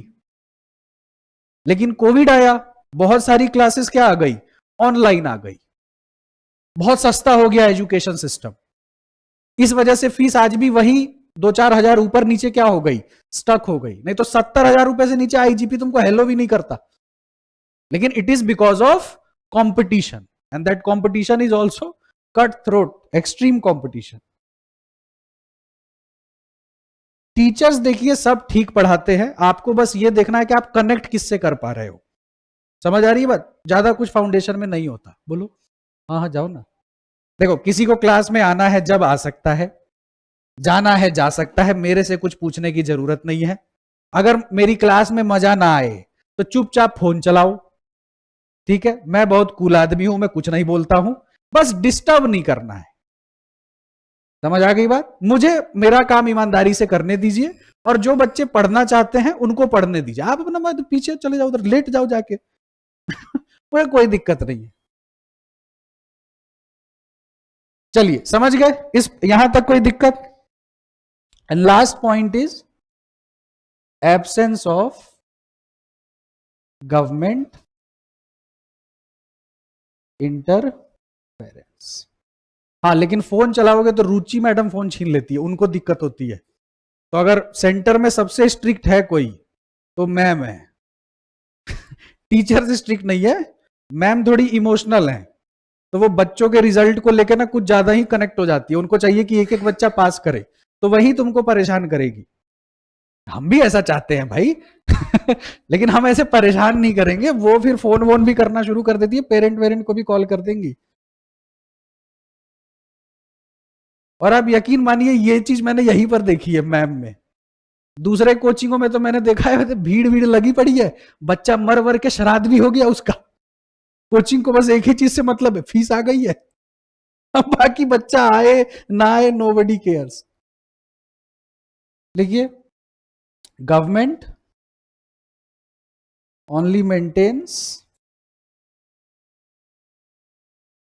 लेकिन कोविड आया, बहुत सारी क्लासेस क्या आ गई, ऑनलाइन आ गई, बहुत सस्ता हो गया एजुकेशन सिस्टम। इस वजह से फीस आज भी वही 2-4 हजार ऊपर नीचे क्या हो गई, स्टक हो गई। नहीं तो 70 हजार रुपए से नीचे आईजीपी तुमको हेलो भी नहीं करता। लेकिन it is because of competition, and that competition is also cut throat, extreme competition. Teachers देखिए सब ठीक पढ़ाते हैं, आपको बस ये देखना है कि आप कनेक्ट किससे कर पा रहे हो। समझ आ रही है बात? ज्यादा कुछ फाउंडेशन में नहीं होता। बोलो। हाँ हाँ जाओ ना। देखो, किसी को क्लास में आना है जब आ सकता है, जाना है जा सकता है, मेरे से कुछ पूछने की जरूरत नहीं है। अगर मेरी क्लास में मजा ना आए तो चुपचाप फोन चलाओ, ठीक है? मैं बहुत कूल आदमी हूं, मैं कुछ नहीं बोलता हूं, बस डिस्टर्ब नहीं करना है। समझ आ गई बात? मुझे मेरा काम ईमानदारी से करने दीजिए, और जो बच्चे पढ़ना चाहते हैं उनको पढ़ने दीजिए। आप अपना मत पीछे चले जाओ, उधर लेट जाओ जाके मुझे कोई दिक्कत नहीं है। चलिए समझ गए इस यहां तक, कोई दिक्कत? And last point is absence of government interference. हाँ, लेकिन फोन चलाओगे तो रुचि मैडम फोन छीन लेती है, उनको दिक्कत होती है। तो अगर सेंटर में सबसे स्ट्रिक्ट है कोई तो मैम है टीचर से स्ट्रिक्ट नहीं है, मैम थोड़ी इमोशनल है, तो वो बच्चों के रिजल्ट को लेकर ना कुछ ज्यादा ही कनेक्ट हो जाती है। उनको चाहिए कि एक एक बच्चा पास करे, तो वही तुमको परेशान करेगी। हम भी ऐसा चाहते हैं भाई लेकिन हम ऐसे परेशान नहीं करेंगे। वो फिर फोन वोन भी करना शुरू कर देती है, पेरेंट वेरेंट को भी कॉल कर देंगी। और आप यकीन मानिए ये चीज मैंने यहीं पर देखी है मैम में। दूसरे कोचिंगों में तो मैंने देखा है भीड़ भीड़ लगी पड़ी है, बच्चा मर वर के श्राद्ध भी हो गया उसका। कोचिंग को बस एक ही चीज से मतलब है, फीस आ गई है, अब बाकी बच्चा आए ना आए नोबडी केयर्स। देखिए, government only maintains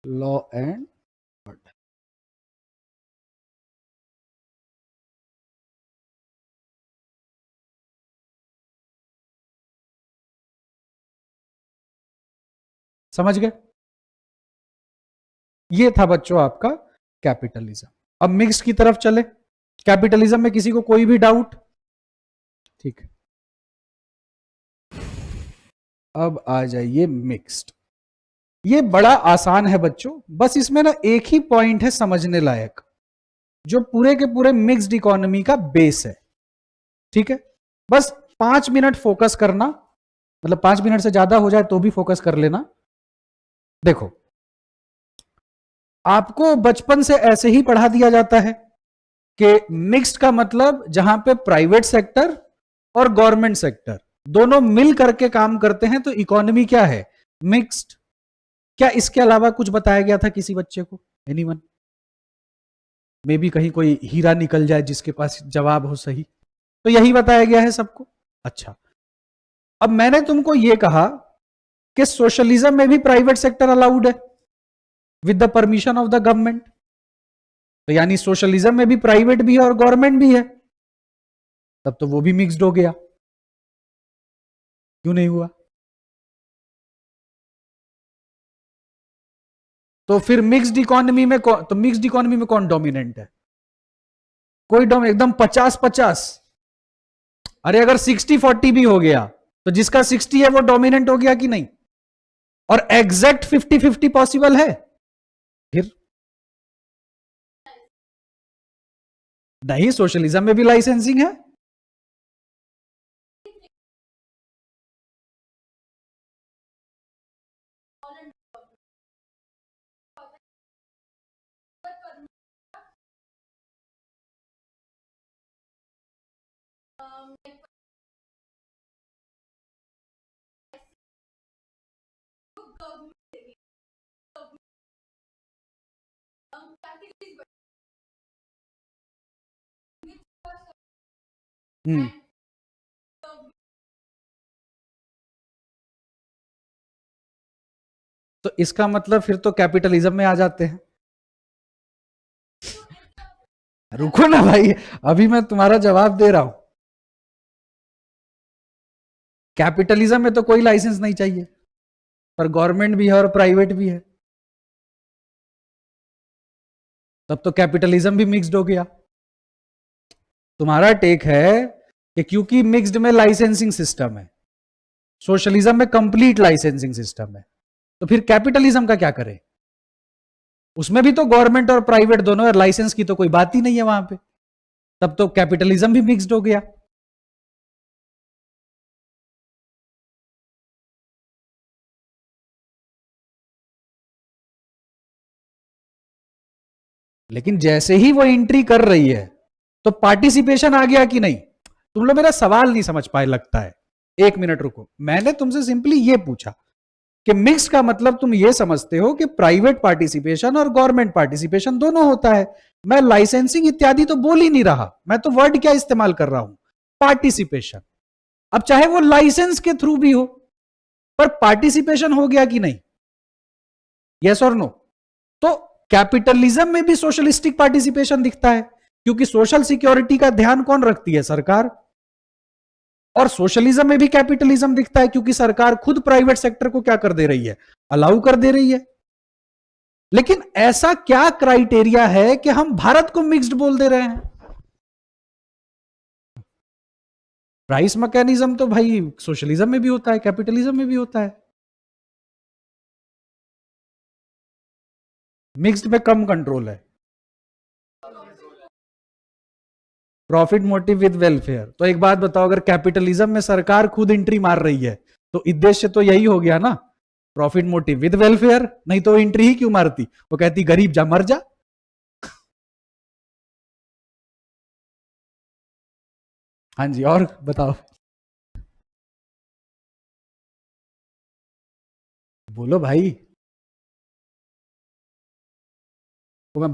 law and order. समझ गए? ये था बच्चों आपका कैपिटलिज्म। अब मिक्स की तरफ चले। कैपिटलिज्म में किसी को कोई भी डाउट? ठीक है, अब आ जाइए मिक्स्ड। ये बड़ा आसान है बच्चों, बस इसमें ना एक ही पॉइंट है समझने लायक, जो पूरे के पूरे मिक्स्ड इकोनॉमी का बेस है। ठीक है, बस 5 मिनट फोकस करना, मतलब 5 मिनट से ज्यादा हो जाए तो भी फोकस कर लेना। देखो, आपको बचपन से ऐसे ही पढ़ा दिया जाता है कि मिक्स्ड का मतलब जहां पे प्राइवेट सेक्टर और गवर्नमेंट सेक्टर दोनों मिल करके काम करते हैं तो इकोनॉमी क्या है, मिक्स्ड। क्या इसके अलावा कुछ बताया गया था किसी बच्चे को? एनीवन? मे बी कहीं कोई हीरा निकल जाए जिसके पास जवाब हो सही। तो यही बताया गया है सबको। अच्छा, अब मैंने तुमको यह कहा कि सोशलिज्म में भी प्राइवेट सेक्टर अलाउड है with the permission of the government. तो यानी सोशलिज्म में भी प्राइवेट भी है और गवर्नमेंट भी है, तब तो वो भी मिक्स्ड हो गया। क्यों नहीं हुआ? तो फिर मिक्स्ड इकोनॉमी में तो मिक्स्ड इकोनॉमी में कौन डोमिनेंट है? कोई एकदम 50-50। अरे अगर 60-40 भी हो गया तो जिसका 60 है वो डोमिनेंट हो गया कि नहीं? और एग्जैक्ट 50-50 पॉसिबल है? फिर नहीं, सोशलिज्म में भी लाइसेंसिंग है। हम्म। तो इसका मतलब फिर तो कैपिटलिज्म में आ जाते हैं। रुको ना भाई, अभी मैं तुम्हारा जवाब दे रहा हूं। कैपिटलिज्म में तो कोई लाइसेंस नहीं चाहिए, पर गवर्नमेंट भी है और प्राइवेट भी है, तब तो कैपिटलिज्म भी मिक्स्ड हो गया। तुम्हारा टेक है कि क्योंकि मिक्स्ड में लाइसेंसिंग सिस्टम है, सोशलिज्म में कंप्लीट लाइसेंसिंग सिस्टम है, तो फिर कैपिटलिज्म का क्या करें? उसमें भी तो गवर्नमेंट और प्राइवेट दोनों है, लाइसेंस की तो कोई बात ही नहीं है वहां पे, तब तो कैपिटलिज्म भी मिक्स्ड हो गया। लेकिन जैसे ही वो एंट्री कर रही है तो पार्टिसिपेशन आ गया कि नहीं? तुम लोग मेरा सवाल नहीं समझ पाए लगता है। एक मिनट रुको, मैंने तुमसे सिंपली ये पूछा कि मिक्स का मतलब तुम ये समझते हो कि प्राइवेट पार्टिसिपेशन और गवर्नमेंट पार्टिसिपेशन दोनों होता है। मैं लाइसेंसिंग इत्यादि तो बोल ही नहीं रहा, मैं तो वर्ड क्या इस्तेमाल कर रहा हूं? पार्टिसिपेशन। अब चाहे वो लाइसेंस के थ्रू भी हो, पर पार्टिसिपेशन हो गया कि नहीं? यस और नो? तो कैपिटलिज्म में भी सोशलिस्टिक पार्टिसिपेशन दिखता है, क्योंकि सोशल सिक्योरिटी का ध्यान कौन रखती है? सरकार। और सोशलिज्म में भी कैपिटलिज्म दिखता है, क्योंकि सरकार खुद प्राइवेट सेक्टर को क्या कर दे रही है? अलाउ कर दे रही है। लेकिन ऐसा क्या क्राइटेरिया है कि हम भारत को मिक्स्ड बोल दे रहे हैं? प्राइस मैकेनिज्म तो भाई सोशलिज्म में भी होता है, कैपिटलिज्म में भी होता है। मिक्स्ड में कम कंट्रोल है। Profit motive with welfare. तो एक बात बताओ, अगर कैपिटलिज्म में सरकार खुद एंट्री मार रही है तो उद्देश्य तो यही हो गया ना, प्रॉफिट मोटिव विद वेलफेयर। नहीं तो एंट्री ही क्यों मारती? वो कहती गरीब जा मर जा। हाँ जी, और बताओ। बोलो भाई। तो मैं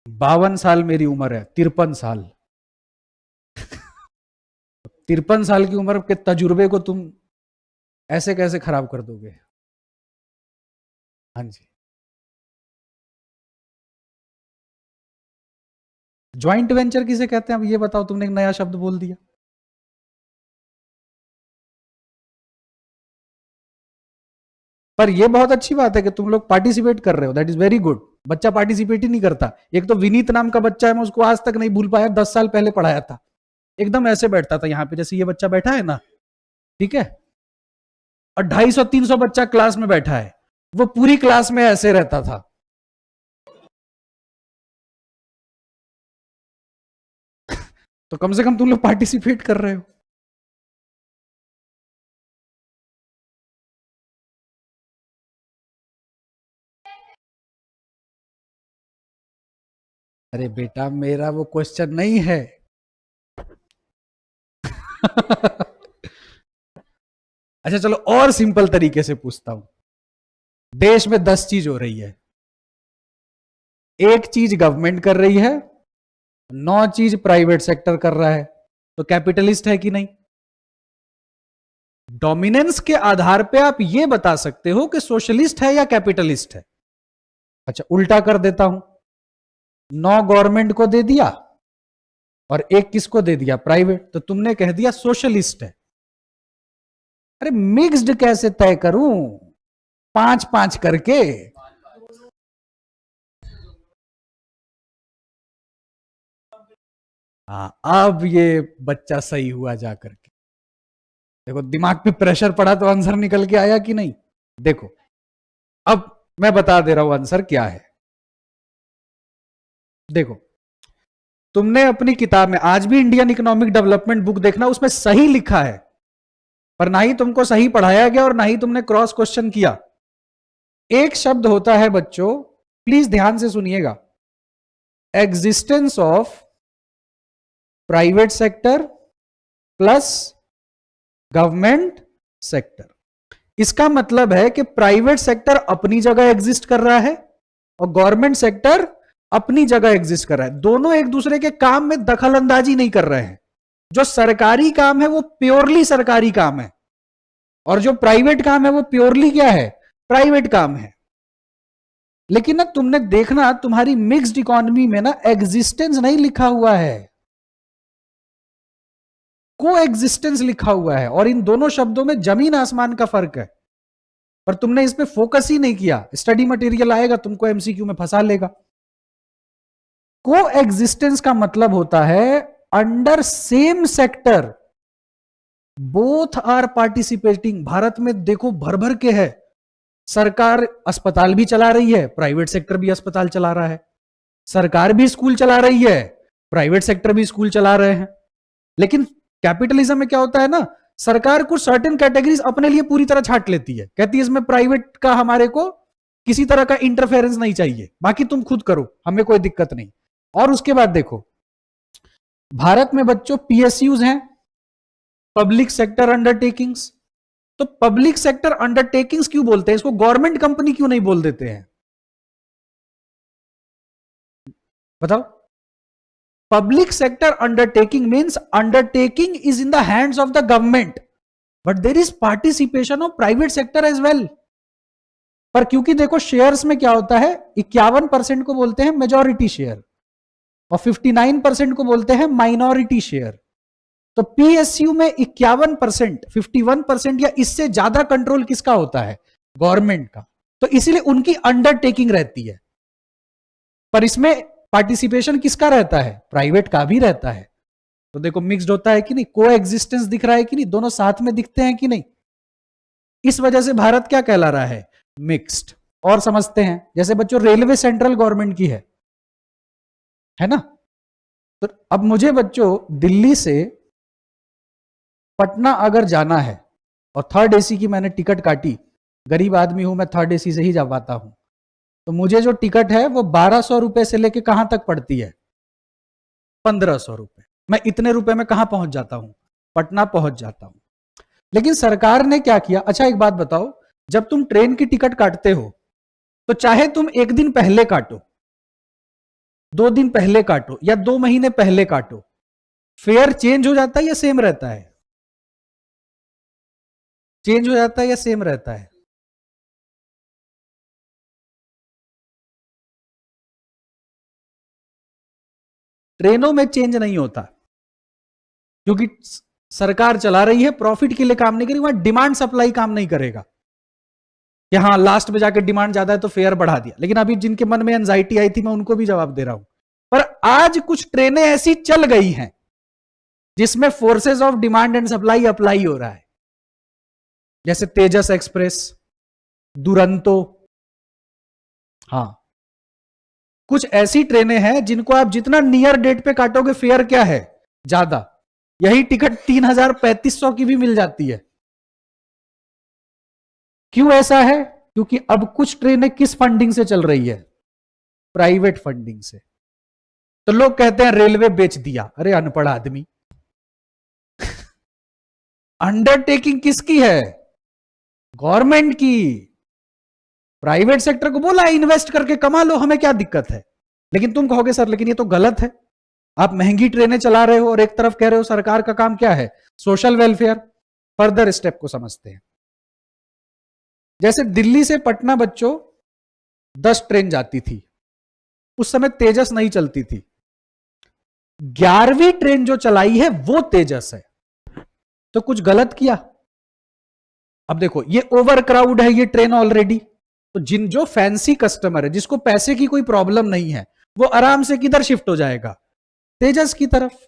52 साल मेरी उम्र है, 53 साल। 53 साल की उम्र के तजुर्बे को तुम ऐसे कैसे खराब कर दोगे? हाँ जी। ज्वाइंट वेंचर किसे कहते हैं अब ये बताओ, तुमने एक नया शब्द बोल दिया। पर ये बहुत अच्छी बात है कि तुम लोग पार्टिसिपेट कर रहे हो, दैट इज वेरी गुड। बच्चा पार्टिसिपेट ही नहीं करता। एक तो विनीत नाम का बच्चा है, मैं उसको आज तक नहीं भूल पाया, 10 साल पहले पढ़ाया था। एकदम ऐसे बैठता था यहाँ पे जैसे ये बच्चा बैठा है ना, ठीक है? और 250-300 बच्चा क्लास में बैठा है, वो पूरी क्लास में ऐसे रहता था। तो कम से कम तुम लोग पार्टिसिपेट कर रहे हो। अरे बेटा, मेरा वो क्वेश्चन नहीं है। अच्छा चलो, और सिंपल तरीके से पूछता हूं। देश में 10 चीज हो रही है, एक चीज गवर्नमेंट कर रही है, 9 चीज प्राइवेट सेक्टर कर रहा है, तो कैपिटलिस्ट है कि नहीं? डोमिनेंस के आधार पे आप यह बता सकते हो कि सोशलिस्ट है या कैपिटलिस्ट है। अच्छा, उल्टा कर देता हूं, 9 गवर्नमेंट को दे दिया और एक किसको दे दिया? प्राइवेट, तो तुमने कह दिया सोशलिस्ट है। अरे मिक्स्ड कैसे तय करूं? 5-5 करके। हाँ, अब ये बच्चा सही हुआ जाकर के। देखो दिमाग पे प्रेशर पड़ा तो आंसर निकल के आया कि नहीं? देखो अब मैं बता दे रहा हूं आंसर क्या है। देखो तुमने अपनी किताब में आज भी इंडियन इकोनॉमिक डेवलपमेंट बुक देखना, उसमें सही लिखा है, पर ना ही तुमको सही पढ़ाया गया और ना ही तुमने क्रॉस क्वेश्चन किया। एक शब्द होता है बच्चों, प्लीज ध्यान से सुनिएगा, existence of private sector plus government sector. इसका मतलब है कि प्राइवेट सेक्टर अपनी जगह एग्जिस्ट कर रहा है और गवर्नमेंट सेक्टर अपनी जगह एग्जिस्ट कर रहा है। दोनों एक दूसरे के काम में दखल अंदाजी नहीं कर रहे हैं। जो सरकारी काम है वो प्योरली सरकारी काम है और जो प्राइवेट काम है वो प्योरली क्या है? प्राइवेट काम है। लेकिन ना तुमने देखना तुम्हारी मिक्स्ड इकोनॉमी में ना एग्जिस्टेंस नहीं लिखा हुआ है, को एग्जिस्टेंस लिखा हुआ है, और इन दोनों शब्दों में जमीन आसमान का फर्क है, पर तुमने इस पे फोकस ही नहीं किया। स्टडी मटेरियल आएगा तुमको एमसीक्यू में फंसा लेगा। को एग्जिस्टेंस का मतलब होता है under same sector both are participating. Bharat में देखो भर भर के है, सरकार अस्पताल भी चला रही है, प्राइवेट सेक्टर भी अस्पताल चला रहा है, सरकार भी स्कूल चला रही है, प्राइवेट सेक्टर भी स्कूल चला रहे हैं। लेकिन कैपिटलिज्म में क्या होता है ना, सरकार कुछ सर्टेन कैटेगरीज अपने लिए पूरी तरह छांट लेती है, कहती है इसमें प्राइवेट का हमारे को किसी तरह का इंटरफेरेंस नहीं चाहिए, बाकी तुम खुद करो, हमें कोई दिक्कत नहीं। और उसके बाद देखो भारत में बच्चों पीएसयूज हैं, पब्लिक सेक्टर अंडरटेकिंग्स। तो पब्लिक सेक्टर अंडरटेकिंग्स क्यों बोलते हैं, इसको गवर्नमेंट कंपनी क्यों नहीं बोल देते हैं? बताओ। Public sector undertaking means undertaking is in the hands of the government, but there is participation of private sector as well. पर क्योंकि देखो शेयर्स में क्या होता है, 51% को बोलते हैं मेजॉरिटी शेयर और 59% को बोलते हैं माइनॉरिटी शेयर। तो पीएसयू में 51%, 51% या इससे ज्यादा कंट्रोल किसका होता है? गवर्नमेंट का। तो इसीलिए उनकी अंडरटेकिंग रहती है, पर इसमें पार्टिसिपेशन किसका रहता है? प्राइवेट का भी रहता है। तो देखो मिक्स्ड होता है कि नहीं, को एग्जिस्टेंस दिख रहा है कि नहीं, दोनों साथ में दिखते हैं कि नहीं। इस वजह से भारत क्या कहला रहा है? मिक्स्ड। और समझते हैं, जैसे बच्चों रेलवे सेंट्रल गवर्नमेंट की है ना। तो अब मुझे बच्चों दिल्ली से पटना अगर जाना है और थर्ड एसी की मैंने टिकट काटी, गरीब आदमी हूं मैं, थर्ड एसी से ही जा पाता हूं, तो मुझे जो टिकट है वो 1200 रुपए से लेके कहां तक पड़ती है? 1500 रुपए। मैं इतने रुपए में कहां पहुंच जाता हूं? पटना पहुंच जाता हूं। लेकिन सरकार ने क्या किया, अच्छा एक बात बताओ, जब तुम ट्रेन की टिकट काटते हो तो चाहे तुम एक दिन पहले काटो, 2 दिन पहले काटो या 2 महीने पहले काटो, फेयर चेंज हो जाता है या सेम रहता है? चेंज हो जाता है या सेम रहता है? ट्रेनों में चेंज नहीं होता, क्योंकि सरकार चला रही है, प्रॉफिट के लिए काम नहीं करेगी, वहां डिमांड सप्लाई काम नहीं करेगा कि हाँ लास्ट में जाकर डिमांड ज्यादा है तो फेयर बढ़ा दिया। लेकिन अभी जिनके मन में एंजाइटी आई थी मैं उनको भी जवाब दे रहा हूं। पर आज कुछ ट्रेनें ऐसी चल गई हैं जिसमें forces of demand and supply apply हो रहा है, जैसे तेजस एक्सप्रेस, दुरंतो। हाँ, कुछ ऐसी ट्रेनें हैं जिनको आप जितना नियर डेट पे काटोगे फेयर क्या है? ज्यादा। यही टिकट 3000-3500 की भी मिल जाती है। क्यों ऐसा है? क्योंकि अब कुछ ट्रेनें किस फंडिंग से चल रही है? प्राइवेट फंडिंग से। तो लोग कहते हैं रेलवे बेच दिया। अरे अनपढ़ आदमी, अंडरटेकिंग किसकी है? गवर्नमेंट की। प्राइवेट सेक्टर को बोला इन्वेस्ट करके कमा लो, हमें क्या दिक्कत है। लेकिन तुम कहोगे सर लेकिन ये तो गलत है, आप महंगी ट्रेनें चला रहे हो और एक तरफ कह रहे हो सरकार का काम क्या है? Social welfare. फर्दर स्टेप को समझते हैं। जैसे दिल्ली से पटना बच्चों 10 ट्रेन जाती थी, उस समय तेजस नहीं चलती थी। 11वीं ट्रेन जो चलाई है वो तेजस है, तो कुछ गलत किया? अब देखो ये ओवर क्राउड है ये ट्रेन ऑलरेडी, तो जो फैंसी कस्टमर है, जिसको पैसे की कोई प्रॉब्लम नहीं है, वो आराम से किधर शिफ्ट हो जाएगा? तेजस की तरफ।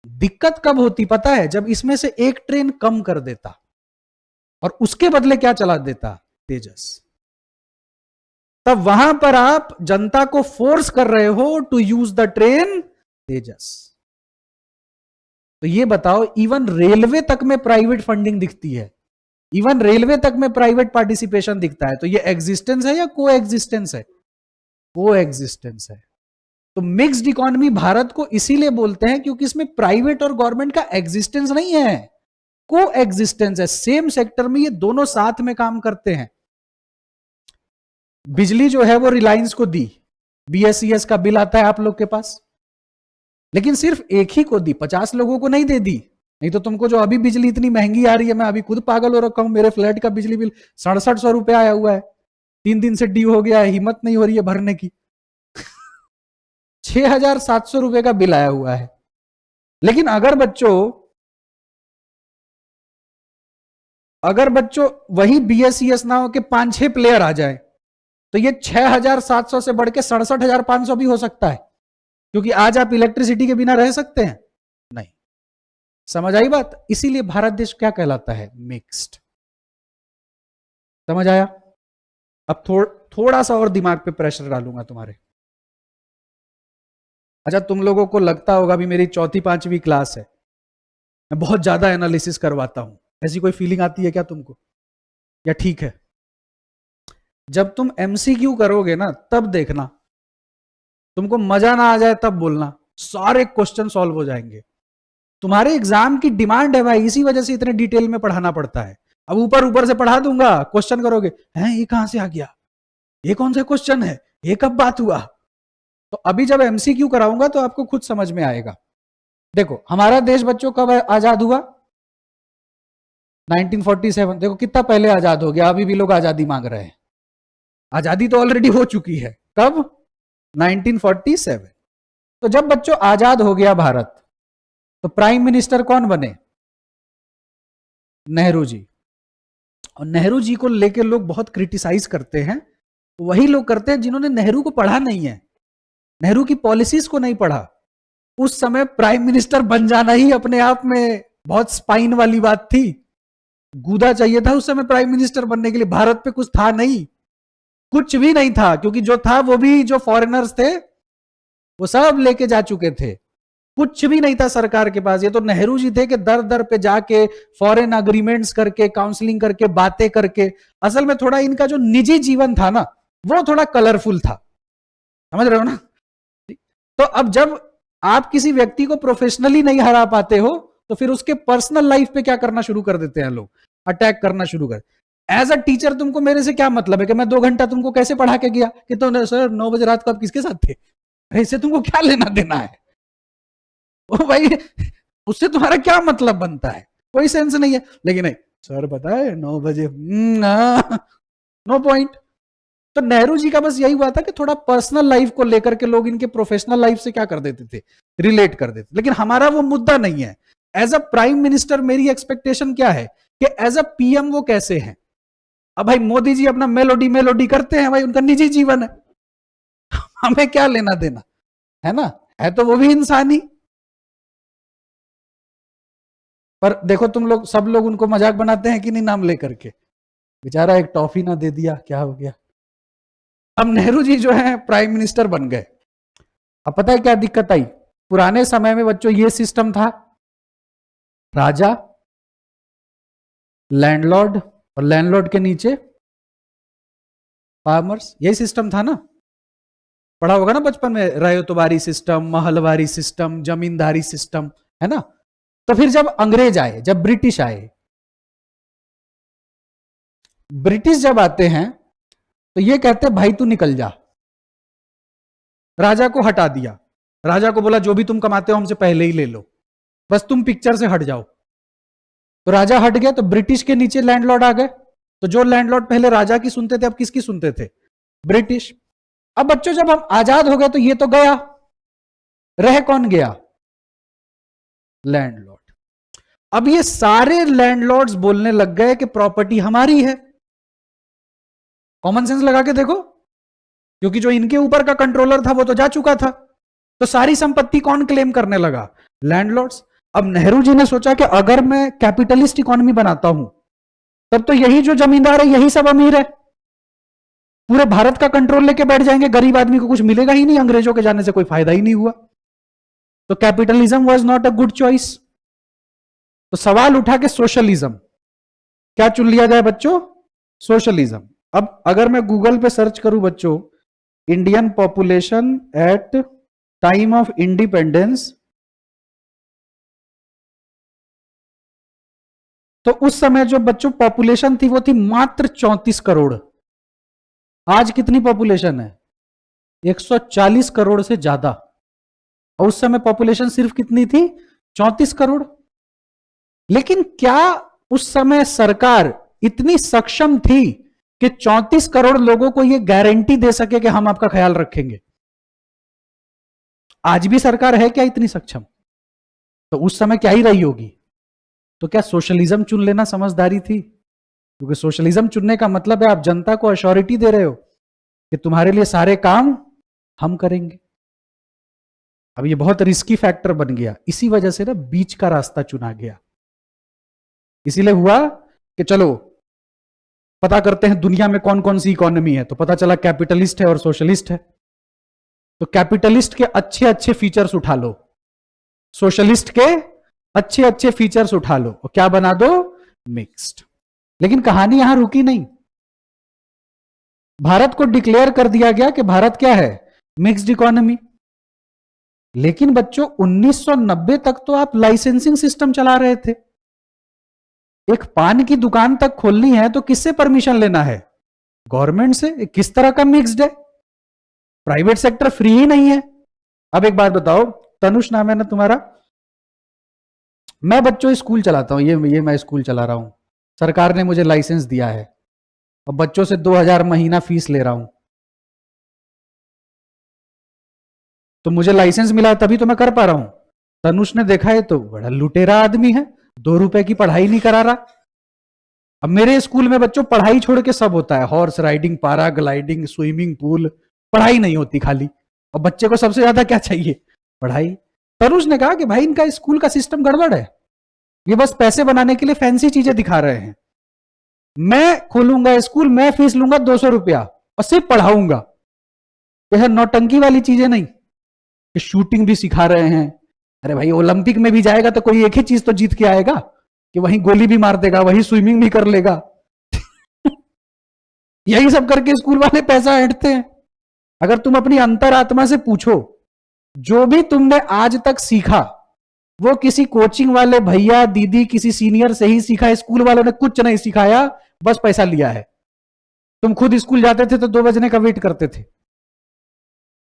दिक्कत कब होती पता है? जब इसमें से एक ट्रेन कम कर देता और उसके बदले क्या चला देता? तेजस। तब वहां पर आप जनता को फोर्स कर रहे हो टू यूज द ट्रेन तेजस। तो ये बताओ, इवन रेलवे तक में प्राइवेट फंडिंग दिखती है, इवन रेलवे तक में प्राइवेट पार्टिसिपेशन दिखता है, तो ये एग्जिस्टेंस है या को एग्जिस्टेंस है? को एग्जिस्टेंस है। तो मिक्स्ड इकोनॉमी भारत को इसीलिए बोलते हैं क्योंकि इसमें प्राइवेट और गवर्नमेंट का एग्जिस्टेंस नहीं है, को एग्जिस्टेंस है। सेम सेक्टर में ये दोनों साथ में काम करते हैं। बिजली जो है वो रिलायंस को दी, बीएसईएस का बिल आता है आप लोग के पास, लेकिन सिर्फ एक ही को दी, 50 लोगों को नहीं दे दी। नहीं तो तुमको जो अभी बिजली इतनी महंगी आ रही है, मैं अभी खुद पागल हो रखा हूं, मेरे फ्लैट का बिजली बिल 6700 रुपए आया हुआ है, 3 दिन से ड्यू हो गया है, हिम्मत नहीं हो रही है भरने की। 6700 रुपए का बिल आया हुआ है। लेकिन अगर बच्चों वही बीएसईएस ना हो के 5-6 प्लेयर आ जाए, तो ये 6700 से बढ़ के 67,500 भी हो सकता है, क्योंकि आज आप इलेक्ट्रिसिटी के बिना रह सकते हैं? नहीं। समझ आई बात? इसीलिए भारत देश क्या कहलाता है? मिक्स्ड। समझ आया? अब थोड़ा सा और दिमाग पे प्रेशर डालूंगा तुम्हारे। अच्छा, तुम लोगों को लगता होगा भी मेरी 4वीं-5वीं क्लास है, मैं बहुत ज्यादा एनालिसिस करवाता हूं, ऐसी कोई फीलिंग आती है क्या तुमको? या ठीक है? जब तुम एमसीक्यू करोगे ना, तब देखना, तुमको मजा ना आ जाए तब बोलना, सारे क्वेश्चन सॉल्व हो जाएंगे। तुम्हारे एग्जाम की डिमांड है भाई, इसी वजह से इतने डिटेल में पढ़ाना पड़ता है। अब ऊपर ऊपर से पढ़ा दूंगा, क्वेश्चन करोगे, हैं ये कहां से आ गया, ये कौन सा क्वेश्चन है, ये कब बात हुआ? तो अभी जब एमसीक्यू कराऊंगा तो आपको खुद समझ में आएगा। देखो, हमारा देश बच्चों कब आजाद हुआ? 1947। देखो कितना पहले आजाद हो गया, अभी भी लोग आजादी मांग रहे हैं। आजादी तो ऑलरेडी हो चुकी है। कब? 1947। तो जब बच्चों आजाद हो गया भारत, तो प्राइम मिनिस्टर कौन बने? नेहरू जी। और नेहरू जी को लेकर लोग बहुत क्रिटिसाइज करते हैं, वही लोग करते हैं जिन्होंने नेहरू को पढ़ा नहीं है, नेहरू की पॉलिसीज को नहीं पढ़ा। उस समय प्राइम मिनिस्टर बन जाना ही अपने आप में बहुत स्पाइन वाली बात थी, गूदा चाहिए था उस समय प्राइम मिनिस्टर बनने के लिए। भारत पे कुछ था नहीं, कुछ भी नहीं था, क्योंकि जो था वो भी जो फॉरेनर्स थे वो सब लेके जा चुके थे, कुछ भी नहीं था सरकार के पास। ये तो नेहरू जी थे कि दर दर पे जाके फॉरेन अग्रीमेंट्स करके, काउंसलिंग करके, बातें करके, असल में थोड़ा इनका जो निजी जीवन था ना, वो थोड़ा कलरफुल था। समझ रहे हो ना? तो अब जब आप किसी व्यक्ति को प्रोफेशनली नहीं हरा पाते हो, तो फिर उसके पर्सनल लाइफ पे क्या करना शुरू कर देते हैं लोग? अटैक करना शुरू कर। एज अ टीचर तुमको मेरे से क्या मतलब है कि मैं 2 घंटा तुमको कैसे पढ़ा के गया कि तो सर 9 बजे रात को आप किसके साथ थे? इससे तुमको क्या लेना देना है? ओ भाई, उससे तुम्हारा क्या मतलब बनता है? कोई सेंस नहीं है। लेकिन नहीं सर पता है 9 बजे, नो पॉइंट। तो नेहरू जी का बस यही हुआ था कि थोड़ा पर्सनल लाइफ को लेकर के लोग इनके प्रोफेशनल लाइफ से क्या कर देते थे? रिलेट कर देते। लेकिन हमारा वो मुद्दा नहीं है। एज अ प्राइम मिनिस्टर मेरी एक्सपेक्टेशन क्या है कि एज अ पीएम वो कैसे हैं? अब भाई मोदी जी अपना मेलोडी करते हैं, भाई उनका निजी जीवन है, हमें क्या लेना देना है ना? है तो वो भी इंसान ही। पर देखो तुम लोग, सब लोग उनको मजाक बनाते हैं कि नहीं नाम लेकर के, बेचारा एक टॉफी ना दे दिया, क्या हो गया? अब नेहरू जी जो है प्राइम मिनिस्टर बन गए। अब पता है क्या दिक्कत आई? पुराने समय में बच्चों ये सिस्टम था, राजा, लैंडलॉर्ड, और लैंडलॉर्ड के नीचे फार्मर्स, यही सिस्टम था ना? पढ़ा होगा ना बचपन में, रयतवारी सिस्टम, महलवारी सिस्टम, जमींदारी सिस्टम, है ना? तो फिर जब अंग्रेज आए, जब ब्रिटिश आए, ब्रिटिश जब आते हैं तो ये कहते भाई तू निकल जा। राजा को हटा दिया, राजा को बोला जो भी तुम कमाते हो हमसे पहले ही ले लो, बस तुम पिक्चर से हट जाओ। तो राजा हट गया, तो ब्रिटिश के नीचे लैंडलॉर्ड आ गए। तो जो लैंडलॉर्ड पहले राजा की सुनते थे, अब किसकी सुनते थे? ब्रिटिश। अब बच्चों जब हम आजाद हो गए तो ये तो गया, रह कौन गया? लैंडलॉर्ड। अब ये सारे लैंडलॉर्ड्स बोलने लग गए कि प्रॉपर्टी हमारी है। कॉमन सेंस लगा के देखो, क्योंकि जो इनके ऊपर का कंट्रोलर था वो तो जा चुका था, तो सारी संपत्ति कौन क्लेम करने लगा? लैंडलॉर्ड्स। अब नेहरू जी ने सोचा कि अगर मैं कैपिटलिस्ट इकोनॉमी बनाता हूं तब तो यही जो जमींदार है यही सब अमीर है, पूरे भारत का कंट्रोल लेके बैठ जाएंगे, गरीब आदमी को कुछ मिलेगा ही नहीं, अंग्रेजों के जाने से कोई फायदा ही नहीं हुआ। तो capitalism was not a good choice. तो सवाल उठा के सोशलिज्म, क्या चुन लिया जाए बच्चों? सोशलिज्म। अब अगर मैं गूगल पे सर्च करूं बच्चों, Indian population at time of independence, तो उस समय जो बच्चों पॉपुलेशन थी वो थी मात्र 34 करोड़। आज कितनी पॉपुलेशन है? 140 करोड़ से ज्यादा। और उस समय पॉपुलेशन सिर्फ कितनी थी? 34 करोड़। लेकिन क्या उस समय सरकार इतनी सक्षम थी कि 34 करोड़ लोगों को यह गारंटी दे सके कि हम आपका ख्याल रखेंगे? आज भी सरकार है क्या इतनी सक्षम? तो उस समय क्या ही रही होगी। तो क्या सोशलिज्म चुन लेना समझदारी थी? क्योंकि सोशलिज्म चुनने का मतलब है आप जनता को अश्योरिटी दे रहे हो कि तुम्हारे लिए सारे काम हम करेंगे। अब ये बहुत रिस्की फैक्टर बन गया, इसी वजह से ना बीच का रास्ता चुना गया। इसीलिए हुआ कि चलो पता करते हैं दुनिया में कौन कौन सी इकोनॉमी है, तो पता चला कैपिटलिस्ट है और सोशलिस्ट है। तो कैपिटलिस्ट के अच्छे अच्छे फीचर्स उठा लो, सोशलिस्ट के अच्छे अच्छे फीचर्स उठा लो और क्या बना दो? मिक्स्ड। लेकिन कहानी यहां रुकी नहीं। भारत को डिक्लेयर कर दिया गया कि भारत क्या है? Mixed economy. लेकिन बच्चों 1990 तक तो आप लाइसेंसिंग सिस्टम चला रहे थे। एक पान की दुकान तक खोलनी है तो किससे परमिशन लेना है? गवर्नमेंट से। किस तरह का मिक्स्ड है? प्राइवेट सेक्टर फ्री ही नहीं है। अब एक बात बताओ, तनुष नाम है ना तुम्हारा, मैं बच्चों स्कूल चलाता हूं, ये मैं स्कूल चला रहा हूं, सरकार ने मुझे लाइसेंस दिया है और बच्चों से 2000 महीना फीस ले रहा हूं, तो मुझे लाइसेंस मिला है तभी तो मैं कर पा रहा हूं। तनुष ने देखा है तो बड़ा लुटेरा आदमी है, 2 रुपए की पढ़ाई नहीं करा रहा। अब मेरे स्कूल में बच्चों पढ़ाई छोड़ के सब होता है, horse riding, para gliding, swimming pool, पढ़ाई नहीं होती खाली। और बच्चे को सबसे ज्यादा क्या चाहिए? पढ़ाई। तनुष ने कहा कि भाई इनका स्कूल का सिस्टम गड़बड़ है, ये बस पैसे बनाने के लिए फैंसी चीजें दिखा रहे हैं। मैं खोलूंगा स्कूल, मैं फीस लूंगा 200 रुपया और सिर्फ पढ़ाऊंगा। यह नौटंकी वाली चीजें नहीं कि शूटिंग भी सिखा रहे हैं। अरे भाई ओलंपिक में भी जाएगा तो कोई एक ही चीज तो जीत के आएगा कि वहीं गोली भी मार देगा, वहीं स्विमिंग भी कर लेगा। यही सब करके स्कूल वाले पैसा ऐंठते हैं। अगर तुम अपनी अंतरात्मा से पूछो, जो भी तुमने आज तक सीखा वो किसी कोचिंग वाले भैया दीदी किसी सीनियर से ही सीखा। स्कूल वालों ने कुछ नहीं सिखाया, बस पैसा लिया है। तुम खुद स्कूल जाते थे तो 2 बजने का वेट करते थे।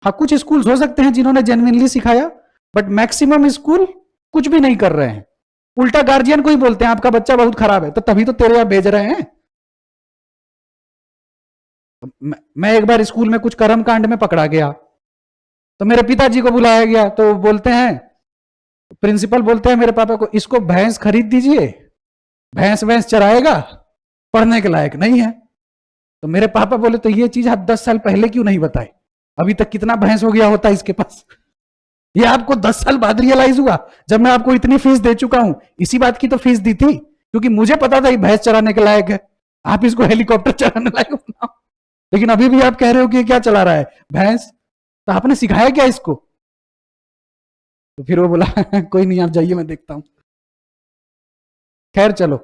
हाँ कुछ स्कूल हो सकते हैं जिन्होंने जेन्युइनली सिखाया, बट मैक्सिमम स्कूल कुछ भी नहीं कर रहे हैं। उल्टा गार्जियन को ही बोलते हैं आपका बच्चा बहुत खराब है, तो तभी तो तेरे यहां भेज रहे हैं। मैं एक बार स्कूल में कुछ कर्म कांड में पकड़ा गया, तो मेरे पिताजी को बुलाया गया, तो बोलते हैं, प्रिंसिपल बोलते हैं मेरे पापा को, इसको भैंस खरीद दीजिए, भैंस भैंस चराएगा, पढ़ने के लायक नहीं है। तो मेरे पापा बोले तो ये चीज आप 10 साल पहले क्यों नहीं बताए? अभी तक कितना भैंस हो गया होता इसके पास। ये आपको 10 साल बाद रियलाइज हुआ, जब मैं आपको इतनी फीस दे चुका हूं। इसी बात की तो फीस दी थी, क्योंकि मुझे पता था ये भैंस चराने के लायक है, आप इसको हेलीकॉप्टर चलाने लायक बनाओ। लेकिन अभी भी आप कह रहे हो कि क्या चला रहा है? भैंस। तो आपने सिखाया क्या इसको? तो फिर वो बोला कोई नहीं आप जाइए मैं देखता हूं। खैर चलो,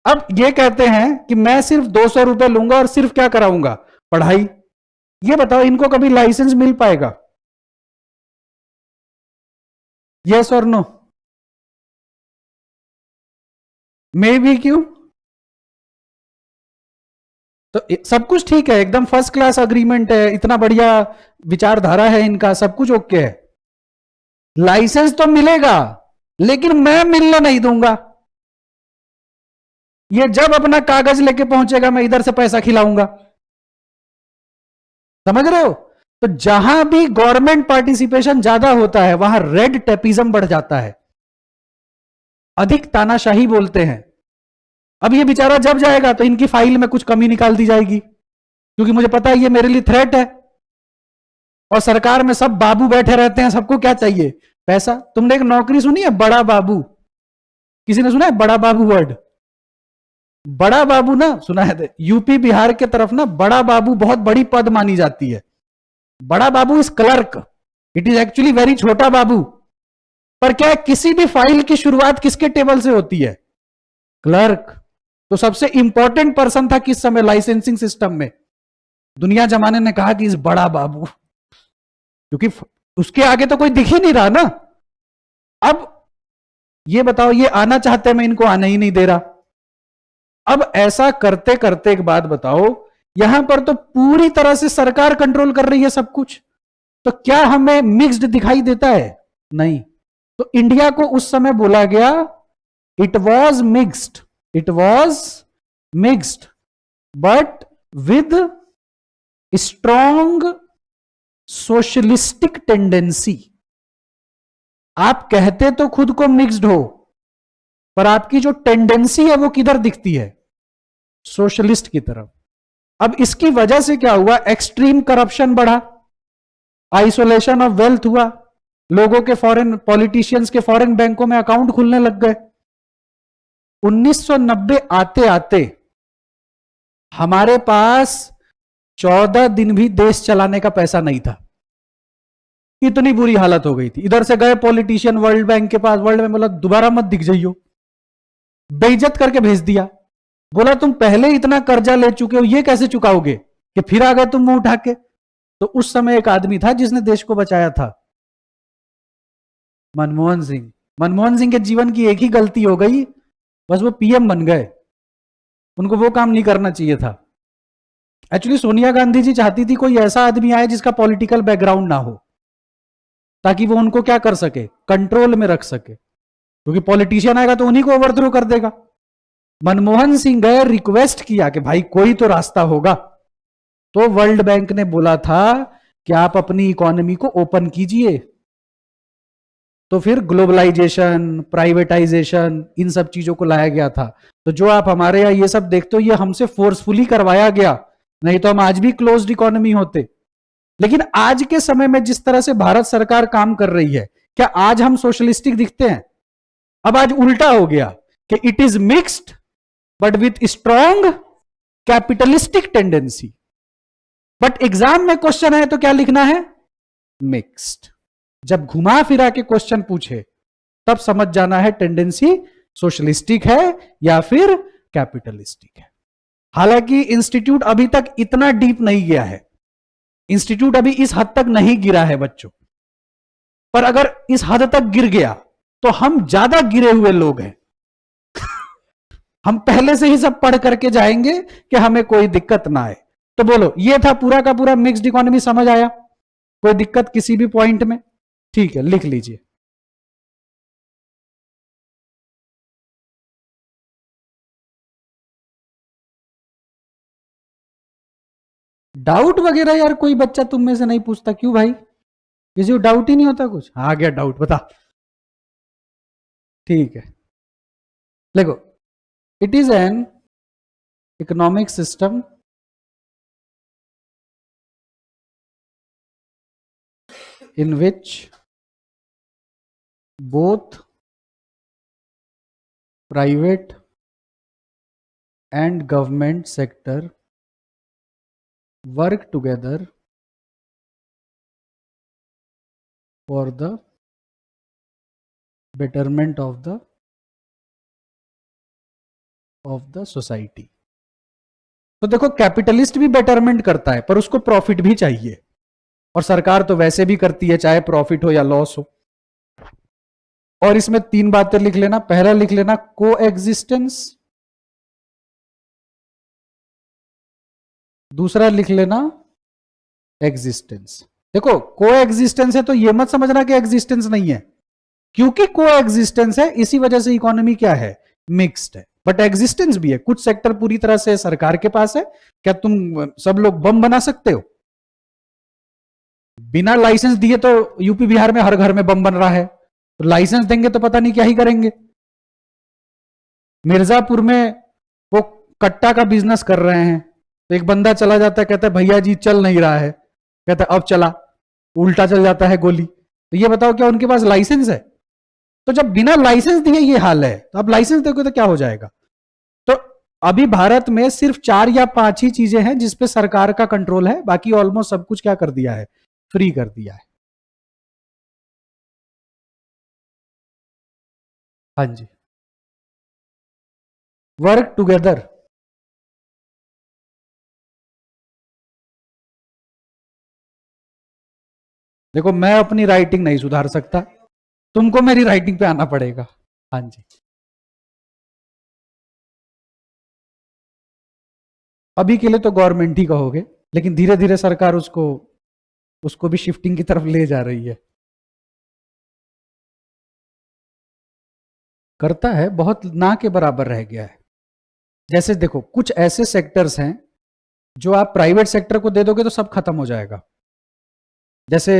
अब ये कहते हैं कि मैं सिर्फ 200 रुपए लूंगा और सिर्फ क्या कराऊंगा? पढ़ाई। ये बताओ इनको कभी लाइसेंस मिल पाएगा? यस और नो? मे भी क्यों? तो सब कुछ ठीक है, एकदम फर्स्ट क्लास अग्रीमेंट है, इतना बढ़िया विचारधारा है इनका, सब कुछ ओके है। लाइसेंस तो मिलेगा लेकिन मैं मिलने नहीं दूंगा। ये जब अपना कागज लेके पहुंचेगा मैं इधर से पैसा खिलाऊंगा। समझ रहे हो? तो जहां भी गवर्नमेंट पार्टिसिपेशन ज्यादा होता है वहां रेड टेपिज्म बढ़ जाता है, अधिक तानाशाही बोलते हैं। अब ये बेचारा जब जाएगा तो इनकी फाइल में कुछ कमी निकाल दी जाएगी, क्योंकि मुझे पता है ये मेरे लिए थ्रेट है। और सरकार में सब बाबू बैठे रहते हैं, सबको क्या चाहिए? पैसा। तुमने एक नौकरी सुनी है, बड़ा बाबू? किसी ने सुना है बड़ा बाबू वर्ड? बड़ा बाबू ना सुना है, यूपी बिहार के तरफ ना बड़ा बाबू बहुत बड़ी पद मानी जाती है। बड़ा बाबू is clerk, it is actually very छोटा बाबू। पर क्या है, किसी भी फाइल की शुरुआत किसके टेबल से होती है? क्लर्क। तो सबसे इंपॉर्टेंट पर्सन था किस समय लाइसेंसिंग सिस्टम में? दुनिया जमाने ने कहा कि इस बड़ा बाबू, क्योंकि उसके आगे तो कोई दिख ही नहीं रहा ना। अब ये बताओ, ये आना चाहते हैं, मैं इनको आने ही नहीं दे रहा। अब ऐसा करते करते एक बात बताओ, यहां पर तो पूरी तरह से सरकार कंट्रोल कर रही है सब कुछ, तो क्या हमें मिक्स्ड दिखाई देता है? नहीं। तो इंडिया को उस समय बोला गया it was mixed, it was mixed but with strong socialistic tendency. आप कहते तो खुद को मिक्स्ड हो, पर आपकी जो टेंडेंसी है वो किधर दिखती है? सोशलिस्ट की तरफ। अब इसकी वजह से क्या हुआ? एक्सट्रीम करप्शन बढ़ा, आइसोलेशन ऑफ वेल्थ हुआ, लोगों के फॉरेन पॉलिटिशियंस के फॉरेन बैंकों में अकाउंट खुलने लग गए। 1990 आते आते हमारे पास 14 दिन भी देश चलाने का पैसा नहीं था। इतनी बुरी हालत हो गई थी। इधर से गए पॉलिटिशियन वर्ल्ड बैंक के पास, वर्ल्ड बैंक बोला दोबारा मत दिख जाइयो, बेइज्जत करके भेज दिया। बोला तुम पहले इतना कर्जा ले चुके हो, ये कैसे चुकाओगे? कि फिर आ गए तुम मुंह उठा के। तो उस समय एक आदमी था जिसने देश को बचाया था, मनमोहन सिंह। मनमोहन सिंह के जीवन की एक ही गलती हो गई, बस वो पीएम बन गए। उनको वो काम नहीं करना चाहिए था। एक्चुअली सोनिया गांधी जी चाहती थी कोई ऐसा आदमी आए जिसका पॉलिटिकल बैकग्राउंड ना हो, ताकि वो उनको क्या कर सके, कंट्रोल में रख सके, क्योंकि पॉलिटिशियन आएगा तो उन्हीं को ओवरथ्रो कर देगा। मनमोहन सिंह गए, रिक्वेस्ट किया कि भाई कोई तो रास्ता होगा। तो वर्ल्ड बैंक ने बोला था कि आप अपनी इकोनॉमी को ओपन कीजिए। तो फिर ग्लोबलाइजेशन, प्राइवेटाइजेशन, इन सब चीजों को लाया गया था। तो जो आप हमारे यहाँ ये सब देखते हो, ये हमसे फोर्सफुली करवाया गया, नहीं तो हम आज भी क्लोज्ड इकोनॉमी होते। लेकिन आज के समय में जिस तरह से भारत सरकार काम कर रही है, क्या आज हम सोशलिस्टिक दिखते हैं? अब आज उल्टा हो गया कि it is mixed but with strong capitalistic tendency. But exam में क्वेश्चन है तो क्या लिखना है? मिक्स्ड। जब घुमा फिरा के क्वेश्चन पूछे तब समझ जाना है टेंडेंसी सोशलिस्टिक है या फिर कैपिटलिस्टिक है। हालांकि इंस्टीट्यूट अभी तक इतना डीप नहीं गया है, इंस्टीट्यूट अभी इस हद तक नहीं गिरा है बच्चों, पर अगर इस हद तक गिर गया तो हम ज्यादा गिरे हुए लोग हैं। हम पहले से ही सब पढ़ करके जाएंगे कि हमें कोई दिक्कत ना आए। तो बोलो, ये था पूरा का पूरा मिक्स्ड इकोनॉमी, समझ आया? कोई दिक्कत किसी भी पॉइंट में? ठीक है, लिख लीजिए। डाउट वगैरह यार कोई बच्चा तुम में से नहीं पूछता क्यों भाई? किसी को डाउट ही नहीं होता कुछ? आ गया डाउट, बता। ठीक है, देखो, it is an economic system in which both private and government sector work together for the betterment of the society। तो देखो, कैपिटलिस्ट भी बेटरमेंट करता है पर उसको प्रॉफिट भी चाहिए, और सरकार तो वैसे भी करती है चाहे प्रॉफिट हो या लॉस हो। और इसमें 3 बातें लिख लेना। पहला लिख लेना को एग्जिस्टेंस, दूसरा लिख लेना एग्जिस्टेंस। देखो, को एग्जिस्टेंस है तो यह मत समझना कि एग्जिस्टेंस नहीं है, क्योंकि को एग्जिस्टेंस है इसी वजह से इकोनॉमी क्या है, मिक्स्ड है। बट एग्जिस्टेंस भी है। कुछ सेक्टर पूरी तरह से सरकार के पास है। क्या तुम सब लोग बम बना सकते हो? बिना लाइसेंस दिए तो यूपी बिहार में हर घर में बम बन रहा है, तो लाइसेंस देंगे तो पता नहीं क्या ही करेंगे। मिर्जापुर में वो कट्टा का बिजनेस कर रहे हैं, तो एक बंदा चला जाता है, कहता है भैया जी चल नहीं रहा है, कहता है अब चला, उल्टा चल जाता है गोली। तो ये बताओ क्या उनके पास लाइसेंस है? तो जब बिना लाइसेंस दिए ये हाल है, तो अब लाइसेंस दोगे तो क्या हो जाएगा? तो अभी भारत में सिर्फ 4 या 5 ही चीजें हैं जिसपे सरकार का कंट्रोल है, बाकी ऑलमोस्ट सब कुछ क्या कर दिया है? फ्री कर दिया है। हाँ जी, वर्क टुगेदर। देखो मैं अपनी राइटिंग नहीं सुधार सकता, तुमको मेरी राइटिंग पे आना पड़ेगा। हाँ जी, अभी के लिए तो गवर्नमेंट ही कहोगे, लेकिन धीरे धीरे सरकार उसको उसको भी शिफ्टिंग की तरफ ले जा रही है। करता है, बहुत ना के बराबर रह गया है। जैसे देखो कुछ ऐसे सेक्टर्स हैं जो आप प्राइवेट सेक्टर को दे दोगे तो सब खत्म हो जाएगा। जैसे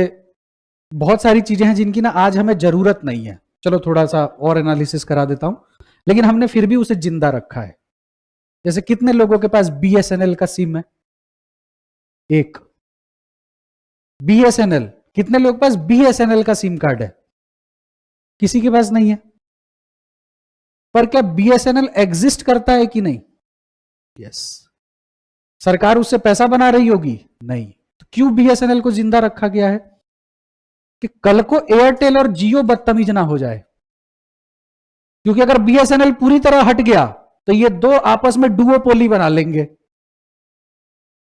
बहुत सारी चीजें हैं जिनकी ना आज हमें जरूरत नहीं है, चलो थोड़ा सा और एनालिसिस करा देता हूं, लेकिन हमने फिर भी उसे जिंदा रखा है। जैसे कितने लोगों के पास बीएसएनएल का सिम है? एक। बीएसएनएल, कितने लोगों के पास बीएसएनएल का सिम कार्ड है? किसी के पास नहीं है। पर क्या बीएसएनएल एग्जिस्ट करता है कि नहीं? यस। सरकार उससे पैसा बना रही होगी? नहीं। तो क्यों बीएसएनएल को जिंदा रखा गया है? कि कल को एयरटेल और जियो बदतमीज ना हो जाए। क्योंकि अगर बीएसएनएल पूरी तरह हट गया तो ये दो आपस में डुओपोली बना लेंगे,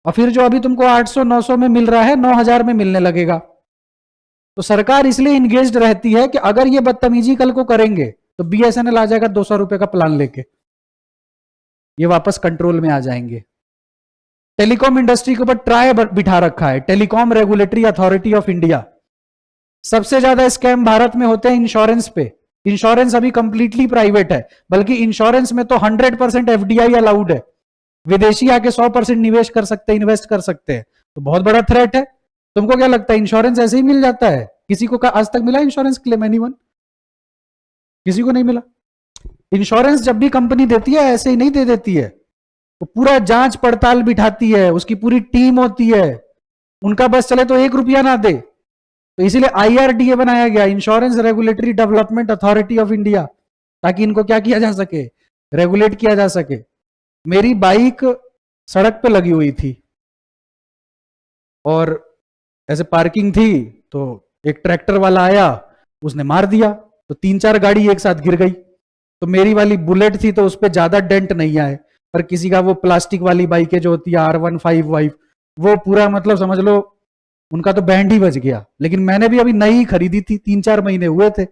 और फिर जो अभी तुमको 800-900 में मिल रहा है 9000 में मिलने लगेगा। तो सरकार इसलिए इंगेज्ड रहती है कि अगर ये बदतमीजी कल को करेंगे तो बीएसएनएल आ जाएगा 200 रुपए का प्लान लेके, ये वापस कंट्रोल में आ जाएंगे। टेलीकॉम इंडस्ट्री के ऊपर ट्राई बिठा रखा है, telecom regulatory authority of India. सबसे ज्यादा स्कैम भारत में होते हैं इंश्योरेंस पे। इंश्योरेंस अभी कंप्लीटली प्राइवेट है, बल्कि इंश्योरेंस में तो 100% एफडीआई अलाउड है। विदेशी आके 100% निवेश कर सकते हैं, इन्वेस्ट कर सकते हैं। तो बहुत बड़ा थ्रेट है। तुमको क्या लगता है इंश्योरेंस ऐसे ही मिल जाता है? किसी को आज तक मिला इंश्योरेंस क्लेम? एनीवन? किसी को नहीं मिला। इंश्योरेंस जब भी कंपनी देती है ऐसे ही नहीं दे देती है, वो पूरा जांच पड़ताल बिठाती है, उसकी पूरी टीम होती है। उनका बस चले तो 1 रुपया ना दे। तो इसीलिए आईआरडीए बनाया गया, insurance regulatory development authority of India, ताकि इनको क्या किया जा सके? रेगुलेट किया जा सके। मेरी बाइक सड़क पे लगी हुई थी और ऐसे पार्किंग थी, तो एक ट्रैक्टर वाला आया, उसने मार दिया, तो 3-4 गाड़ी एक साथ गिर गई। तो मेरी वाली बुलेट थी तो उस पर ज्यादा डेंट नहीं आए, पर किसी का वो प्लास्टिक वाली बाइकें जो होती है R15 वाइफ, वो पूरा मतलब समझ लो उनका तो बैंड ही बज गया। लेकिन मैंने भी अभी नई खरीदी थी, 3-4 महीने हुए थे।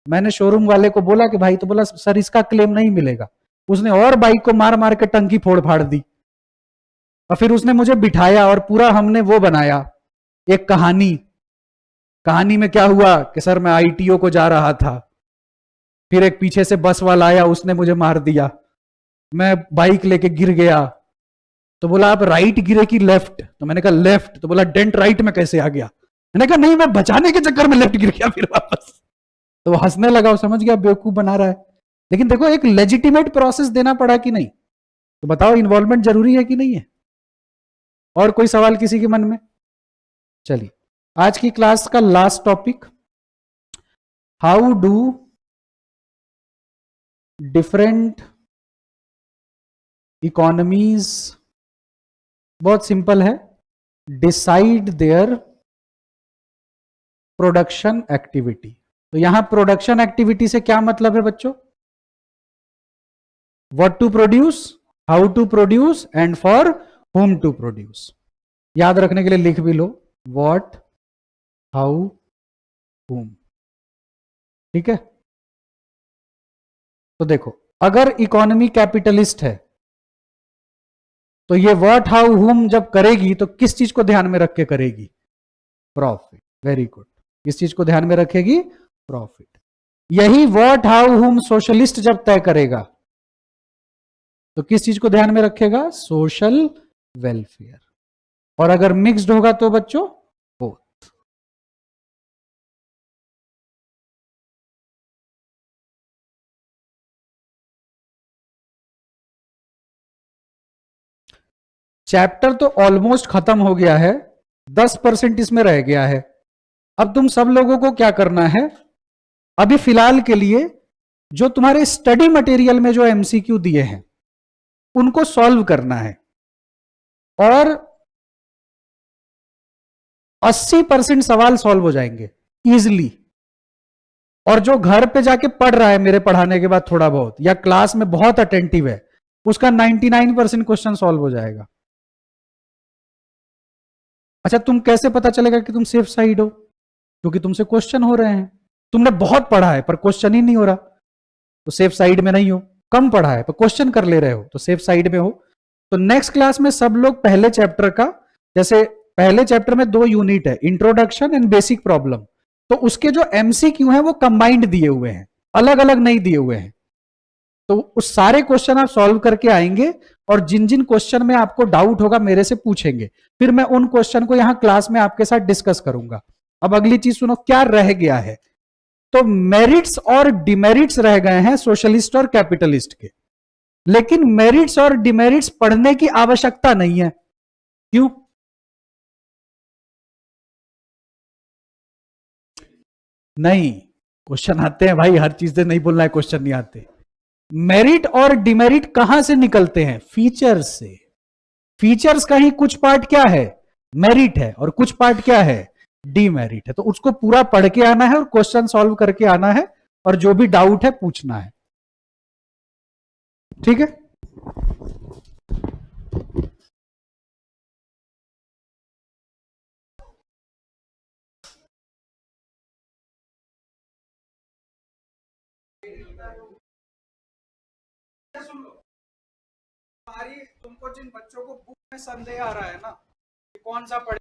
मैंने शोरूम वाले को बोला कि भाई, तो बोला सर इसका क्लेम नहीं मिलेगा। उसने और बाइक को मार मार के टंकी फोड़ फाड़ दी, और फिर उसने मुझे बिठाया और पूरा हमने वो बनाया एक कहानी। कहानी में क्या हुआ कि सर मैं आईटीओ को जा रहा था, फिर एक पीछे से बस वाला आया, उसने मुझे मार दिया, मैं बाइक लेके गिर गया। तो बोला आप राइट गिरे कि लेफ्ट? तो मैंने कहा लेफ्ट। तो बोला डेंट राइट में कैसे आ गया? मैंने कहा नहीं, मैं बचाने के चक्कर में लेफ्ट गिर गया फिर वापस। तो वो हंसने लगा, वो समझ गया बेवकूफ बना रहा है। लेकिन देखो एक लेजिटिमेट प्रोसेस देना पड़ा कि नहीं? तो बताओ इन्वॉल्वमेंट जरूरी है कि नहीं है? और कोई सवाल किसी के मन में? चलिए आज की क्लास का last topic, how do different economies, बहुत सिंपल है, डिसाइड देयर प्रोडक्शन एक्टिविटी। तो यहां प्रोडक्शन एक्टिविटी से क्या मतलब है बच्चों? What to produce, how to produce and for whom to produce. याद रखने के लिए लिख भी लो, व्हाट, हाउ, whom। ठीक है। तो देखो अगर इकोनॉमी कैपिटलिस्ट है तो ये व्हाट, हाउ, whom जब करेगी तो किस चीज को ध्यान में रख के करेगी? प्रॉफिट। Very good. किस चीज को ध्यान में रखेगी? प्रॉफिट। यही व्हाट, हाउ, whom सोशलिस्ट जब तय करेगा तो किस चीज को ध्यान में रखेगा? Social welfare. और अगर मिक्स्ड होगा तो बच्चों बोथ। चैप्टर तो ऑलमोस्ट खत्म हो गया है, 10% इसमें रह गया है। अब तुम सब लोगों को क्या करना है, अभी फिलहाल के लिए जो तुम्हारे स्टडी मटेरियल में जो एमसीक्यू दिए हैं उनको सॉल्व करना है, और 80% सवाल सॉल्व हो जाएंगे इजिली। और जो घर पे जाके पढ़ रहा है मेरे पढ़ाने के बाद थोड़ा बहुत, या क्लास में बहुत अटेंटिव है, उसका 99% क्वेश्चन सॉल्व हो जाएगा। अच्छा, तुम कैसे पता चलेगा कि तुम सेफ साइड हो? क्योंकि तुमसे क्वेश्चन हो रहे हैं। तुमने बहुत पढ़ा है पर क्वेश्चन ही नहीं हो रहा, तो सेफ साइड में नहीं हो। कम पढ़ा है पर क्वेश्चन कर ले रहे हो, तो सेफ साइड में हो। तो नेक्स्ट क्लास में सब लोग पहले चैप्टर का, जैसे पहले चैप्टर में 2 यूनिट है, इंट्रोडक्शन एंड बेसिक प्रॉब्लम, तो उसके जो एमसीक्यू हैं वो कंबाइंड दिए हुए हैं, अलग अलग नहीं दिए हुए हैं। तो उस सारे क्वेश्चन आप सॉल्व करके आएंगे, और जिन जिन क्वेश्चन में आपको डाउट होगा मेरे से पूछेंगे, फिर मैं उन क्वेश्चन को यहां क्लास में आपके साथ डिस्कस करूंगा। अब अगली चीज सुनो, क्या रह गया है? तो मेरिट्स और डिमेरिट्स रह गए हैं सोशलिस्ट और कैपिटलिस्ट के, लेकिन मेरिट्स और डिमेरिट्स पढ़ने की आवश्यकता नहीं है। क्यों? नहीं, क्वेश्चन आते हैं भाई, हर चीज से नहीं बोलना है क्वेश्चन नहीं आते। मेरिट और डिमेरिट कहां से निकलते हैं? फीचर्स से। फीचर्स का ही कुछ पार्ट क्या है? मेरिट है, और कुछ पार्ट क्या है? डीमेरिट है। तो उसको पूरा पढ़ के आना है और क्वेश्चन सॉल्व करके आना है, और जो भी डाउट है पूछना है। ठीक है? सुन लो, तुमको जिन बच्चों को बुक में संदेह आ रहा है ना, कौन सा पढ़े